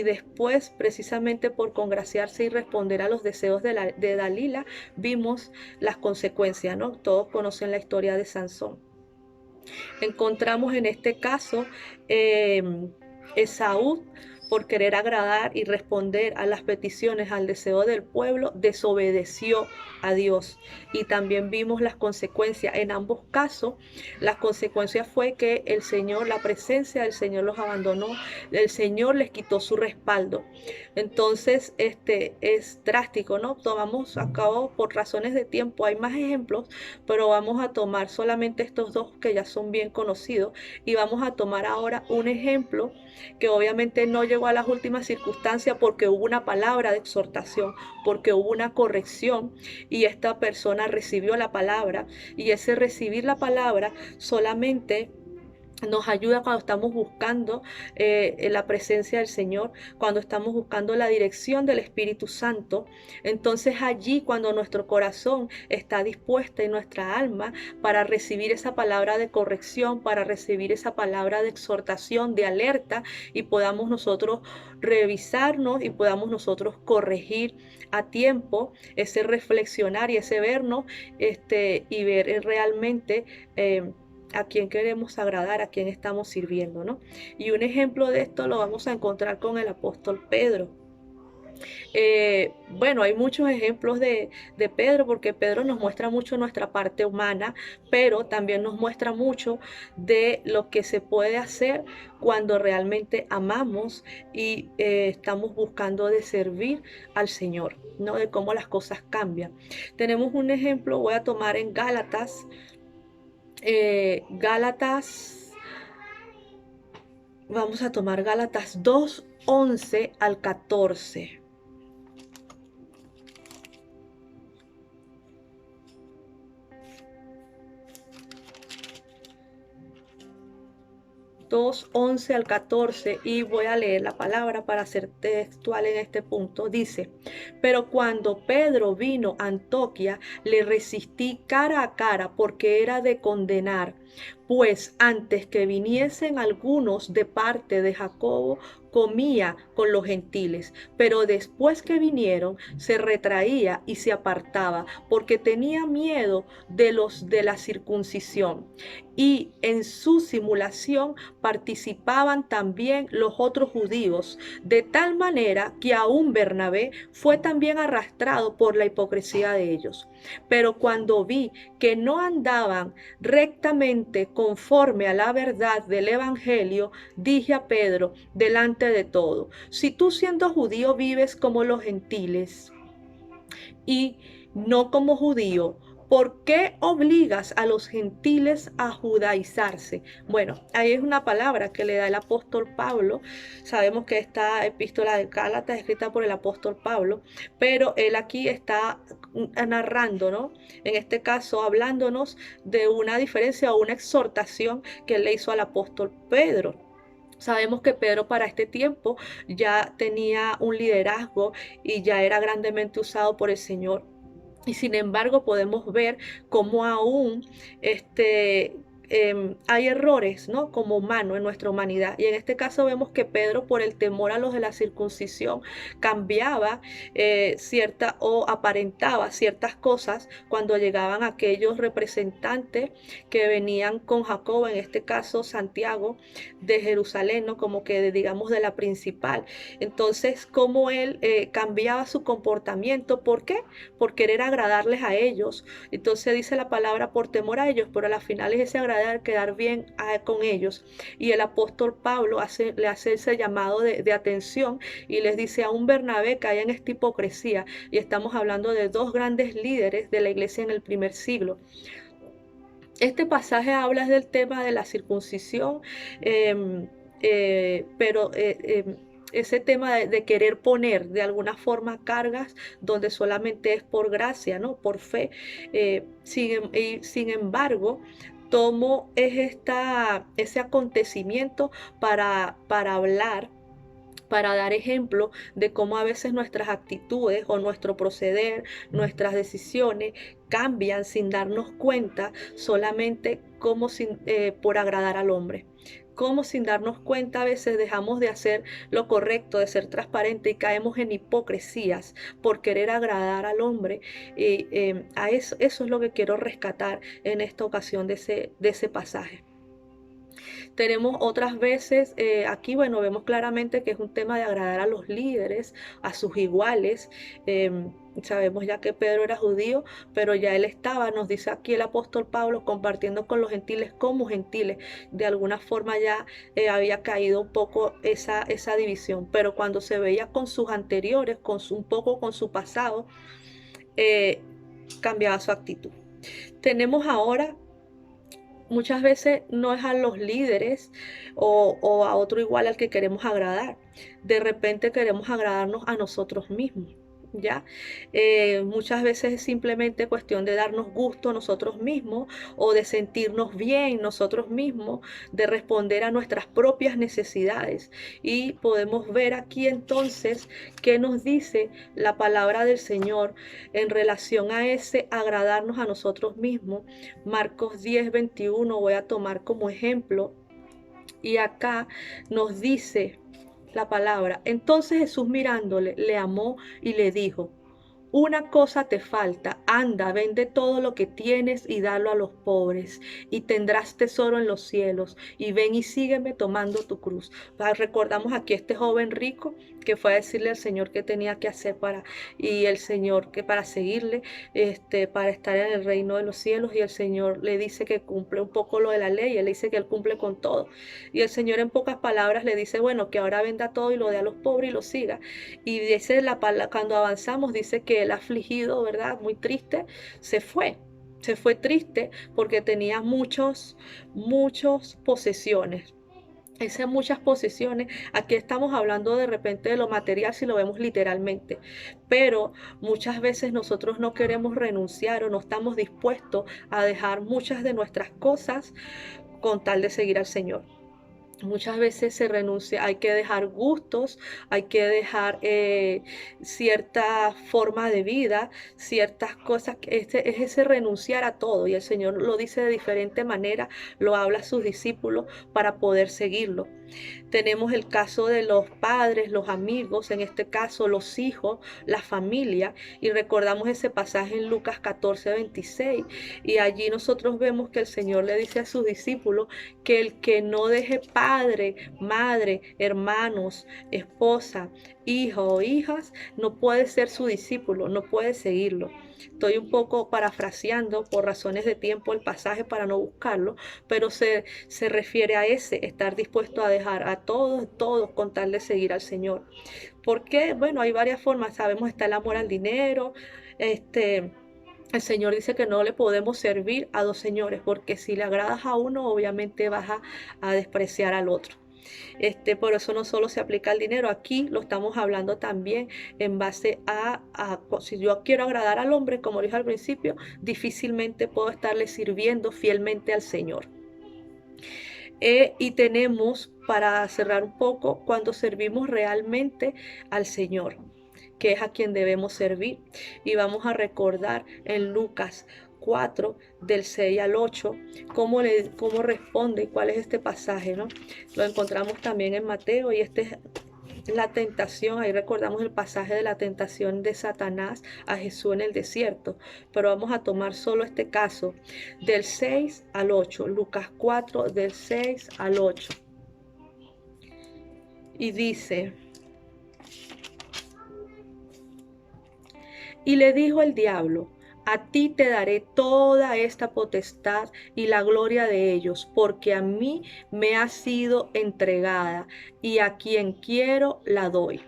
después, precisamente por congraciarse y responder a los deseos de Dalila, vimos las consecuencias, ¿no? Todos conocen la historia de Sansón. Encontramos en este caso Esaú, por querer agradar y responder a las peticiones, al deseo del pueblo, desobedeció a Dios. Y también vimos las consecuencias. En ambos casos, las consecuencias fue que el Señor, la presencia del Señor los abandonó, el Señor les quitó su respaldo. Entonces, es drástico, ¿no? Tomamos a cabo por razones de tiempo. Hay más ejemplos, pero vamos a tomar solamente estos dos que ya son bien conocidos, y vamos a tomar ahora un ejemplo que obviamente no llegó a las últimas circunstancias porque hubo una palabra de exhortación, porque hubo una corrección, y esta persona recibió la palabra, y ese recibir la palabra solamente nos ayuda cuando estamos buscando la presencia del Señor, cuando estamos buscando la dirección del Espíritu Santo. Entonces allí, cuando nuestro corazón está dispuesto y nuestra alma para recibir esa palabra de corrección, para recibir esa palabra de exhortación, de alerta, y podamos nosotros revisarnos y podamos nosotros corregir a tiempo, ese reflexionar y ese vernos y ver realmente a quién queremos agradar, a quién estamos sirviendo, ¿no? Y un ejemplo de esto lo vamos a encontrar con el apóstol Pedro. Bueno, hay muchos ejemplos de Pedro, porque Pedro nos muestra mucho nuestra parte humana, pero también nos muestra mucho de lo que se puede hacer cuando realmente amamos y estamos buscando de servir al Señor, ¿no? De cómo las cosas cambian. Tenemos un ejemplo, voy a tomar en Gálatas. Vamos a tomar Gálatas 2:11 al 14. 2:11 al 14, y voy a leer la palabra para ser textual en este punto. Dice: pero cuando Pedro vino a Antioquía, le resistí cara a cara, porque era de condenar, pues antes que viniesen algunos de parte de Jacobo, comía con los gentiles, pero después que vinieron se retraía y se apartaba, porque tenía miedo de los de la circuncisión. Y en su simulación participaban también los otros judíos, de tal manera que aún Bernabé fue también arrastrado por la hipocresía de ellos. Pero cuando vi que no andaban rectamente conforme a la verdad del evangelio, dije a Pedro delante de todo: si tú, siendo judío, vives como los gentiles y no como judío, ¿por qué obligas a los gentiles a judaizarse? Bueno, ahí es una palabra que le da el apóstol Pablo. Sabemos que esta epístola de Gálatas es escrita por el apóstol Pablo, pero él aquí está narrando, ¿no? En este caso, hablándonos de una diferencia o una exhortación que él le hizo al apóstol Pedro. Sabemos que Pedro para este tiempo ya tenía un liderazgo y ya era grandemente usado por el Señor. Y sin embargo podemos ver cómo aún hay errores, ¿no? Como humano en nuestra humanidad. Y en este caso vemos que Pedro, por el temor a los de la circuncisión, cambiaba o aparentaba ciertas cosas cuando llegaban aquellos representantes que venían con Jacobo, en este caso Santiago de Jerusalén, ¿no? Como que digamos de la principal. Entonces, cómo él cambiaba su comportamiento. ¿Por qué? Por querer agradarles a ellos. Entonces dice la palabra por temor a ellos, pero a la final es ese agradar, quedar bien con ellos. Y el apóstol Pablo le hace ese llamado de atención y les dice: a un Bernabé cae en esta hipocresía. Y estamos hablando de dos grandes líderes de la iglesia en el primer siglo. Este pasaje habla del tema de la circuncisión, pero ese tema de querer poner de alguna forma cargas donde solamente es por gracia, ¿no? Por fe. Sin embargo, tomo ese acontecimiento para hablar, para dar ejemplo de cómo a veces nuestras actitudes o nuestro proceder, nuestras decisiones cambian sin darnos cuenta, solamente como por agradar al hombre. Como sin darnos cuenta a veces dejamos de hacer lo correcto, de ser transparente, y caemos en hipocresías por querer agradar al hombre. Y eso es lo que quiero rescatar en esta ocasión de ese pasaje. Tenemos otras veces, aquí, bueno, vemos claramente que es un tema de agradar a los líderes, a sus iguales. Sabemos ya que Pedro era judío, pero ya él estaba, nos dice aquí el apóstol Pablo, compartiendo con los gentiles como gentiles. De alguna forma ya había caído un poco esa división, pero cuando se veía con sus anteriores, un poco con su pasado, cambiaba su actitud. Tenemos ahora, muchas veces no es a los líderes o a otro igual al que queremos agradar. De repente queremos agradarnos a nosotros mismos, ¿ya? Muchas veces es simplemente cuestión de darnos gusto a nosotros mismos, o de sentirnos bien nosotros mismos, de responder a nuestras propias necesidades. Y podemos ver aquí entonces qué nos dice la palabra del Señor en relación a ese agradarnos a nosotros mismos. Marcos 10:21 voy a tomar como ejemplo, y acá nos dice la palabra: entonces Jesús, mirándole, le amó y le dijo: una cosa te falta, anda, vende todo lo que tienes y dalo a los pobres, y tendrás tesoro en los cielos, y ven y sígueme tomando tu cruz. Recordamos aquí este joven rico que fue a decirle al Señor qué tenía que hacer y el Señor que para seguirle, para estar en el reino de los cielos, y el Señor le dice que cumple un poco lo de la ley, él le dice que él cumple con todo, y el Señor en pocas palabras le dice, bueno, que ahora venda todo y lo dé a los pobres y lo siga, y dice cuando avanzamos, dice que el afligido, ¿verdad? Muy triste, se fue triste porque tenía muchas posesiones. Esas muchas posesiones, aquí estamos hablando de repente de lo material si lo vemos literalmente, pero muchas veces nosotros no queremos renunciar o no estamos dispuestos a dejar muchas de nuestras cosas con tal de seguir al Señor. Muchas veces se renuncia, hay que dejar gustos, hay que dejar cierta forma de vida, ciertas cosas, es ese renunciar a todo, y el Señor lo dice de diferente manera, lo habla a sus discípulos para poder seguirlo. Tenemos el caso de los padres, los amigos, en este caso los hijos, la familia, y recordamos ese pasaje en Lucas 14:26, y allí nosotros vemos que el Señor le dice a sus discípulos que el que no deje padre, madre, hermanos, esposa, hijo o hijas, no puede ser su discípulo, no puede seguirlo. Estoy un poco parafraseando por razones de tiempo el pasaje para no buscarlo, pero se refiere a estar dispuesto a dejar a todos con tal de seguir al Señor. ¿Por qué? Bueno, hay varias formas, sabemos, está el amor al dinero, el Señor dice que no le podemos servir a dos señores, porque si le agradas a uno, obviamente vas a despreciar al otro. Por eso no solo se aplica al dinero, aquí lo estamos hablando también en base si yo quiero agradar al hombre, como dije al principio, difícilmente puedo estarle sirviendo fielmente al Señor. Y tenemos, para cerrar un poco, cuando servimos realmente al Señor, que es a quien debemos servir. Y vamos a recordar en Lucas 4, del 6 al 8, cómo responde y cuál es este pasaje, ¿no? Lo encontramos también en Mateo, y es la tentación. Ahí recordamos el pasaje de la tentación de Satanás a Jesús en el desierto, pero vamos a tomar solo este caso del 6 al 8, Lucas 4, del 6 al 8. Y dice: y le dijo el diablo: a ti te daré toda esta potestad y la gloria de ellos, porque a mí me ha sido entregada, y a quien quiero la doy.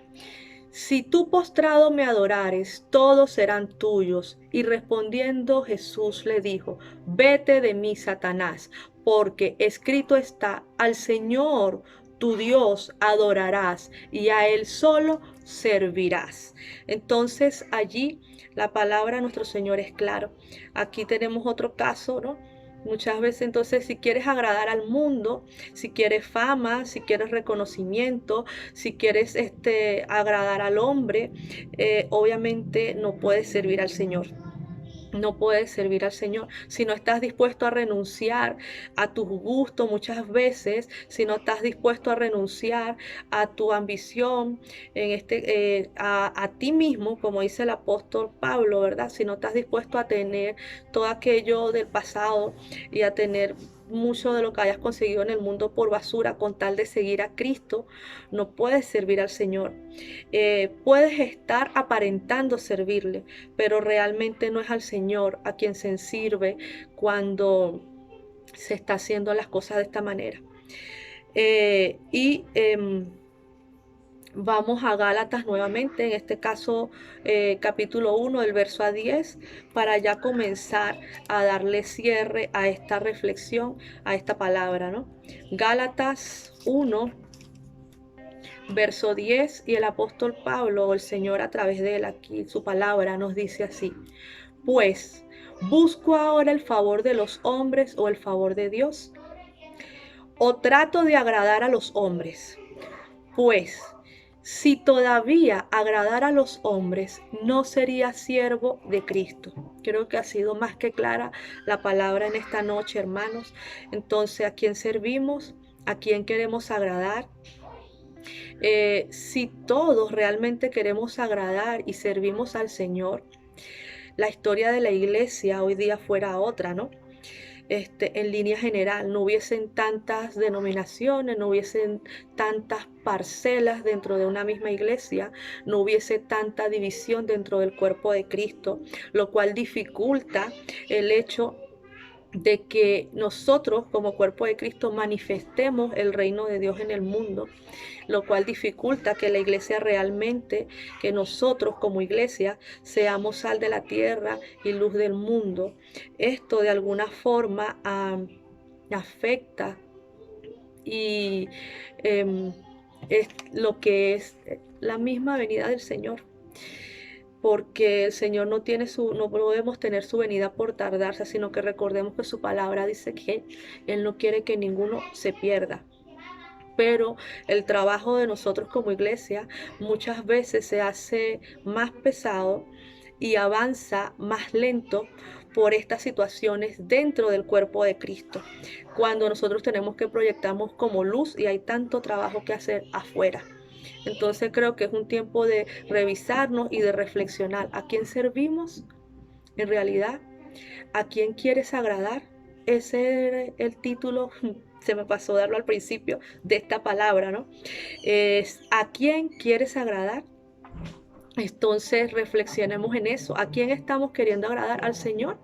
Si tú postrado me adorares, todos serán tuyos. Y respondiendo Jesús le dijo: vete de mí, Satanás, porque escrito está: al Señor tu Dios adorarás, y a Él solo servirás. Entonces allí la palabra de nuestro Señor es claro. Aquí tenemos otro caso, ¿no? Muchas veces, entonces, si quieres agradar al mundo, si quieres fama, si quieres reconocimiento, si quieres agradar al hombre, obviamente no puedes servir al Señor. No puedes servir al Señor si no estás dispuesto a renunciar a tus gustos muchas veces, si no estás dispuesto a renunciar a tu ambición, a ti mismo, como dice el apóstol Pablo, ¿verdad? Si no estás dispuesto a tener todo aquello del pasado y a tener mucho de lo que hayas conseguido en el mundo por basura con tal de seguir a Cristo, no puedes servir al Señor. Puedes estar aparentando servirle, pero realmente no es al Señor a quien se sirve cuando se está haciendo las cosas de esta manera. Vamos a Gálatas nuevamente, en este caso capítulo 1, del verso a 10, para ya comenzar a darle cierre a esta reflexión, a esta palabra, ¿no? Gálatas 1, verso 10, y el apóstol Pablo, o el Señor a través de él aquí, su palabra nos dice así: pues, ¿busco ahora el favor de los hombres o el favor de Dios? ¿O trato de agradar a los hombres? Pues, si todavía agradara a los hombres, no sería siervo de Cristo. Creo que ha sido más que clara la palabra en esta noche, hermanos. Entonces, ¿a quién servimos? ¿A quién queremos agradar? Si todos realmente queremos agradar y servimos al Señor, la historia de la iglesia hoy día fuera otra, ¿no? en línea general, no hubiesen tantas denominaciones, no hubiesen tantas parcelas dentro de una misma iglesia, no hubiese tanta división dentro del cuerpo de Cristo, lo cual dificulta el hecho de que nosotros como cuerpo de Cristo manifestemos el reino de Dios en el mundo, lo cual dificulta que la iglesia realmente, que nosotros como iglesia seamos sal de la tierra y luz del mundo. Esto de alguna forma afecta y es lo que es la misma venida del Señor. Porque el Señor no podemos tener su venida por tardarse, sino que recordemos que su palabra dice que Él no quiere que ninguno se pierda. Pero el trabajo de nosotros como iglesia muchas veces se hace más pesado y avanza más lento por estas situaciones dentro del cuerpo de Cristo, cuando nosotros tenemos que proyectarnos como luz y hay tanto trabajo que hacer afuera. Entonces creo que es un tiempo de revisarnos y de reflexionar. ¿A quién servimos en realidad? ¿A quién quieres agradar? Ese era el título, se me pasó darlo al principio, de esta palabra, ¿no? Es ¿a quién quieres agradar? Entonces reflexionemos en eso. ¿A quién estamos queriendo agradar? ¿Al Señor?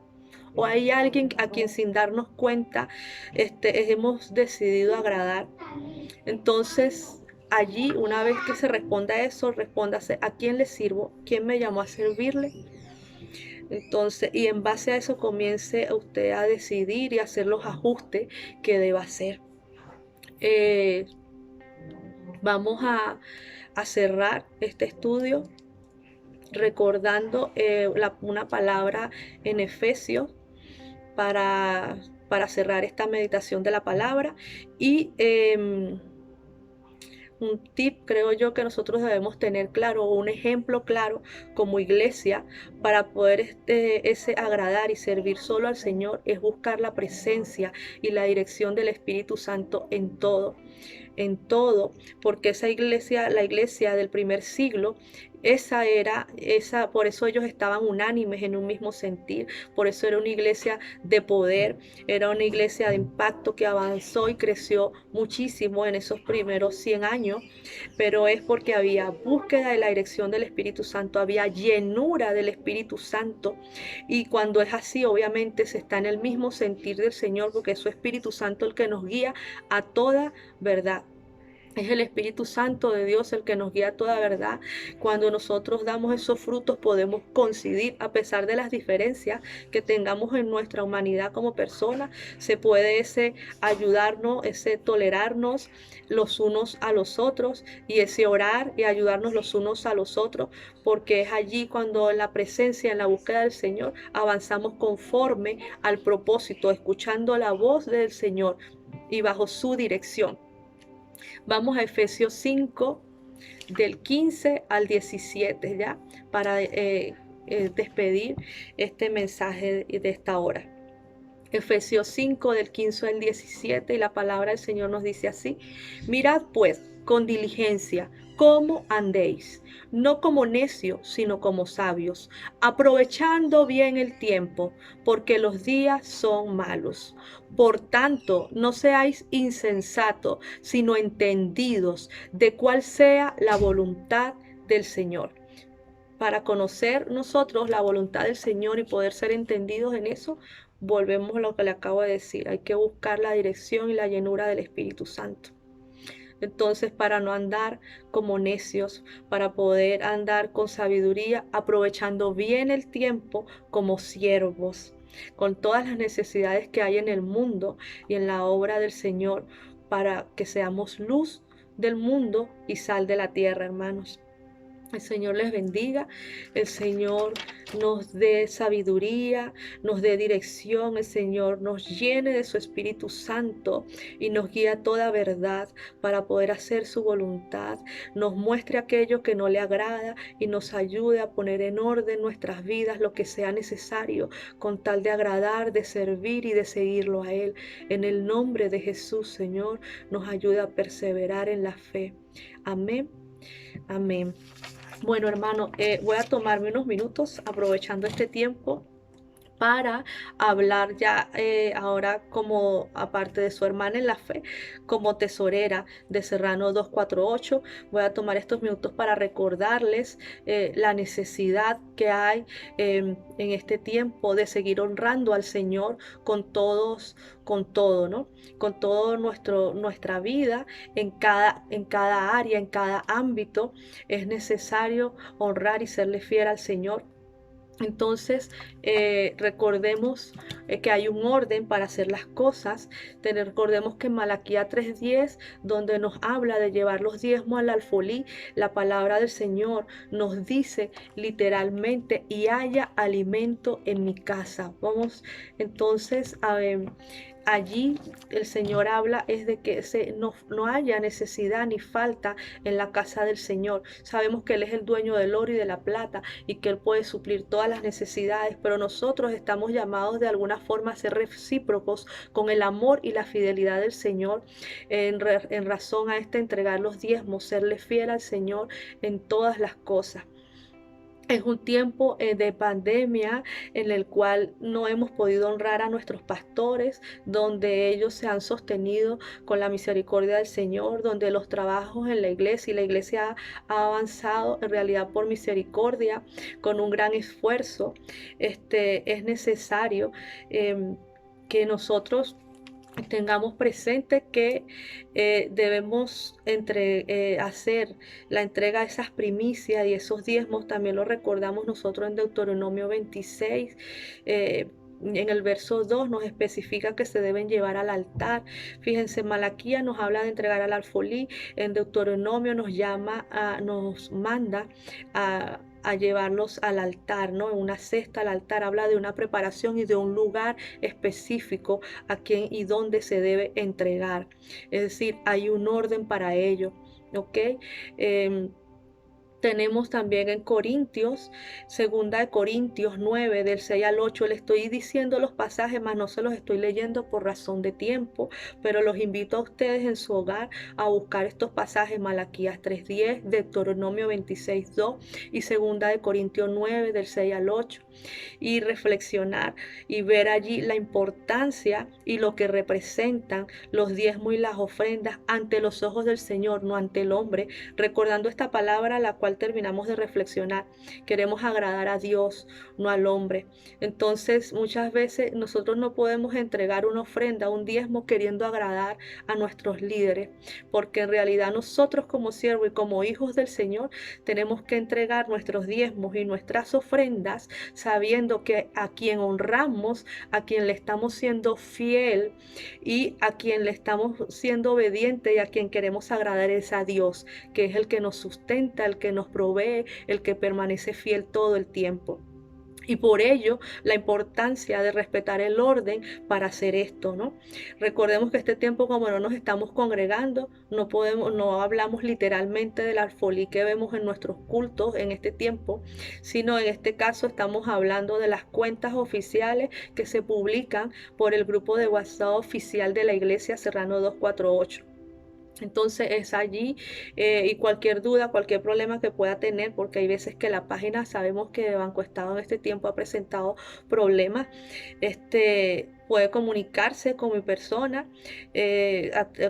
¿O hay alguien a quien sin darnos cuenta hemos decidido agradar? Entonces allí, una vez que se responda a eso, respóndase ¿a quién le sirvo? ¿Quién me llamó a servirle? Entonces, y en base a eso comience usted a decidir y hacer los ajustes que deba hacer. Vamos a cerrar este estudio recordando una palabra en Efesios para cerrar esta meditación de la palabra y un tip, creo yo, que nosotros debemos tener claro, o un ejemplo claro como iglesia para poder ese agradar y servir solo al Señor, es buscar la presencia y la dirección del Espíritu Santo en todo, porque esa iglesia, la iglesia del primer siglo, por eso ellos estaban unánimes en un mismo sentir, por eso era una iglesia de poder, era una iglesia de impacto que avanzó y creció muchísimo en esos primeros 100 años, pero es porque había búsqueda de la dirección del Espíritu Santo, había llenura del Espíritu Santo, y cuando es así, obviamente se está en el mismo sentir del Señor, porque es su Espíritu Santo el que nos guía a toda verdad. Es el Espíritu Santo de Dios el que nos guía a toda verdad. Cuando nosotros damos esos frutos podemos coincidir a pesar de las diferencias que tengamos en nuestra humanidad como personas. Se puede ayudarnos, tolerarnos los unos a los otros y ese orar y ayudarnos los unos a los otros, porque es allí cuando en la presencia, en la búsqueda del Señor, avanzamos conforme al propósito, escuchando la voz del Señor y bajo su dirección. Vamos a Efesios 5, del 15 al 17, ya, para despedir este mensaje de esta hora. Efesios 5, del 15 al 17, y la palabra del Señor nos dice así: mirad pues con diligencia cómo andéis, no como necios, sino como sabios, aprovechando bien el tiempo, porque los días son malos. Por tanto, no seáis insensatos, sino entendidos de cuál sea la voluntad del Señor. Para conocer nosotros la voluntad del Señor y poder ser entendidos en eso, volvemos a lo que le acabo de decir. Hay que buscar la dirección y la llenura del Espíritu Santo. Entonces, para no andar como necios, para poder andar con sabiduría, aprovechando bien el tiempo como siervos, con todas las necesidades que hay en el mundo y en la obra del Señor, para que seamos luz del mundo y sal de la tierra, hermanos. El Señor les bendiga, el Señor nos dé sabiduría, nos dé dirección, el Señor nos llene de su Espíritu Santo y nos guíe a toda verdad para poder hacer su voluntad, nos muestre aquello que no le agrada y nos ayude a poner en orden nuestras vidas lo que sea necesario con tal de agradar, de servir y de seguirlo a Él. En el nombre de Jesús, Señor, nos ayude a perseverar en la fe. Amén. Amén. Bueno, hermano, voy a tomarme unos minutos aprovechando este tiempo para hablar ya ahora como, aparte de su hermana en la fe, como tesorera de Serrano 248. Voy a tomar estos minutos para recordarles la necesidad que hay en este tiempo de seguir honrando al Señor con todos, con todo, ¿no? Con todo nuestra vida, en cada área, en cada ámbito, es necesario honrar y serle fiel al Señor. Entonces, recordemos que hay un orden para hacer las cosas. Recordemos que en Malaquías 3:10, donde nos habla de llevar los diezmos al alfolí, la palabra del Señor nos dice literalmente: y haya alimento en mi casa. Vamos entonces a ver. Allí el Señor habla es de que no haya necesidad ni falta en la casa del Señor. Sabemos que Él es el dueño del oro y de la plata y que Él puede suplir todas las necesidades, pero nosotros estamos llamados de alguna forma a ser recíprocos con el amor y la fidelidad del Señor, en razón a entregar los diezmos, serle fiel al Señor en todas las cosas. Es un tiempo de pandemia en el cual no hemos podido honrar a nuestros pastores, donde ellos se han sostenido con la misericordia del Señor, donde los trabajos en la iglesia y la iglesia ha avanzado en realidad por misericordia, con un gran esfuerzo. Es necesario que nosotros tengamos presente que debemos hacer la entrega de esas primicias y esos diezmos. También lo recordamos nosotros en Deuteronomio 26. En el verso 2 nos especifica que se deben llevar al altar. Fíjense, Malaquías nos habla de entregar al alfolí. En Deuteronomio nos manda a llevarlos al altar, ¿no? En una cesta al altar. Habla de una preparación y de un lugar específico a quién y dónde se debe entregar. Es decir, hay un orden para ello, ¿ok? Tenemos también en Corintios, 2 Corintios 9, del 6 al 8. Le estoy diciendo los pasajes, mas no se los estoy leyendo por razón de tiempo, pero los invito a ustedes en su hogar a buscar estos pasajes: Malaquías 3:10, Deuteronomio 26:2 y 2 Corintios 9, del 6 al 8. Y reflexionar y ver allí la importancia y lo que representan los diezmos y las ofrendas ante los ojos del Señor, no ante el hombre. Recordando esta palabra, la cual terminamos de reflexionar, queremos agradar a Dios, no al hombre. Entonces, muchas veces nosotros no podemos entregar una ofrenda, un diezmo, queriendo agradar a nuestros líderes, porque en realidad nosotros, como siervos y como hijos del Señor, tenemos que entregar nuestros diezmos y nuestras ofrendas sabiendo que a quien honramos, a quien le estamos siendo fiel y a quien le estamos siendo obediente y a quien queremos agradar es a Dios, que es el que nos sustenta, el que nos provee, el que permanece fiel todo el tiempo. Y por ello, la importancia de respetar el orden para hacer esto, ¿no? Recordemos que este tiempo, como no nos estamos congregando, no hablamos literalmente del alfolí que vemos en nuestros cultos en este tiempo, sino en este caso estamos hablando de las cuentas oficiales que se publican por el grupo de WhatsApp oficial de la iglesia Serrano 248. Entonces es allí, y cualquier duda, cualquier problema que pueda tener, porque hay veces que la página, sabemos que Banco Estado en este tiempo ha presentado problemas, puede comunicarse con mi persona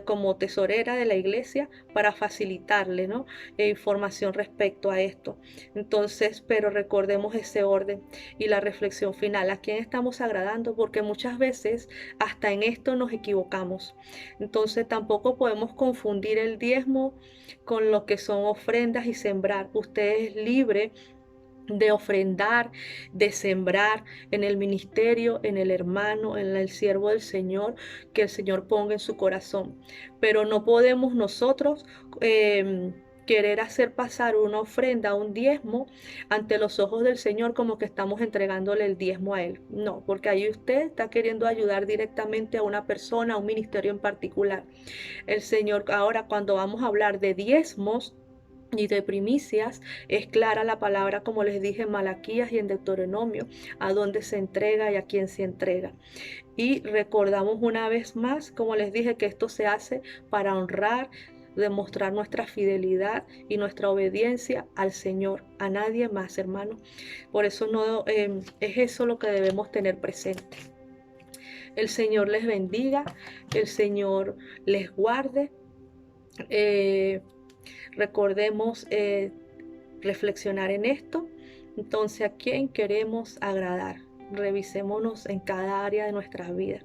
como tesorera de la iglesia para facilitarle, ¿no? Información respecto a esto. Entonces, pero recordemos ese orden y la reflexión final: ¿a quién estamos agradando? Porque muchas veces hasta en esto nos equivocamos. Entonces tampoco podemos confundir el diezmo con lo que son ofrendas y sembrar. Usted es libre de ofrendar, de sembrar en el ministerio, en el hermano, en el siervo del Señor, que el Señor ponga en su corazón. Pero no podemos nosotros querer hacer pasar una ofrenda, un diezmo, ante los ojos del Señor como que estamos entregándole el diezmo a Él. No, porque ahí usted está queriendo ayudar directamente a una persona, a un ministerio en particular. El Señor, ahora cuando vamos a hablar de diezmos y de primicias, es clara la palabra, como les dije, en Malaquías y en Deuteronomio, a dónde se entrega y a quién se entrega. Y recordamos una vez más, como les dije, que esto se hace para honrar demostrar nuestra fidelidad y nuestra obediencia al Señor, a nadie más, hermano. Por eso es eso lo que debemos tener presente. El Señor les bendiga, el Señor les guarde. Recordemos reflexionar en esto. Entonces, ¿a quién queremos agradar? Revisémonos en cada área de nuestra vida.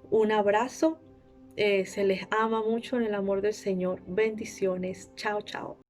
Un abrazo. Se les ama mucho en el amor del Señor. Bendiciones. Chao, chao.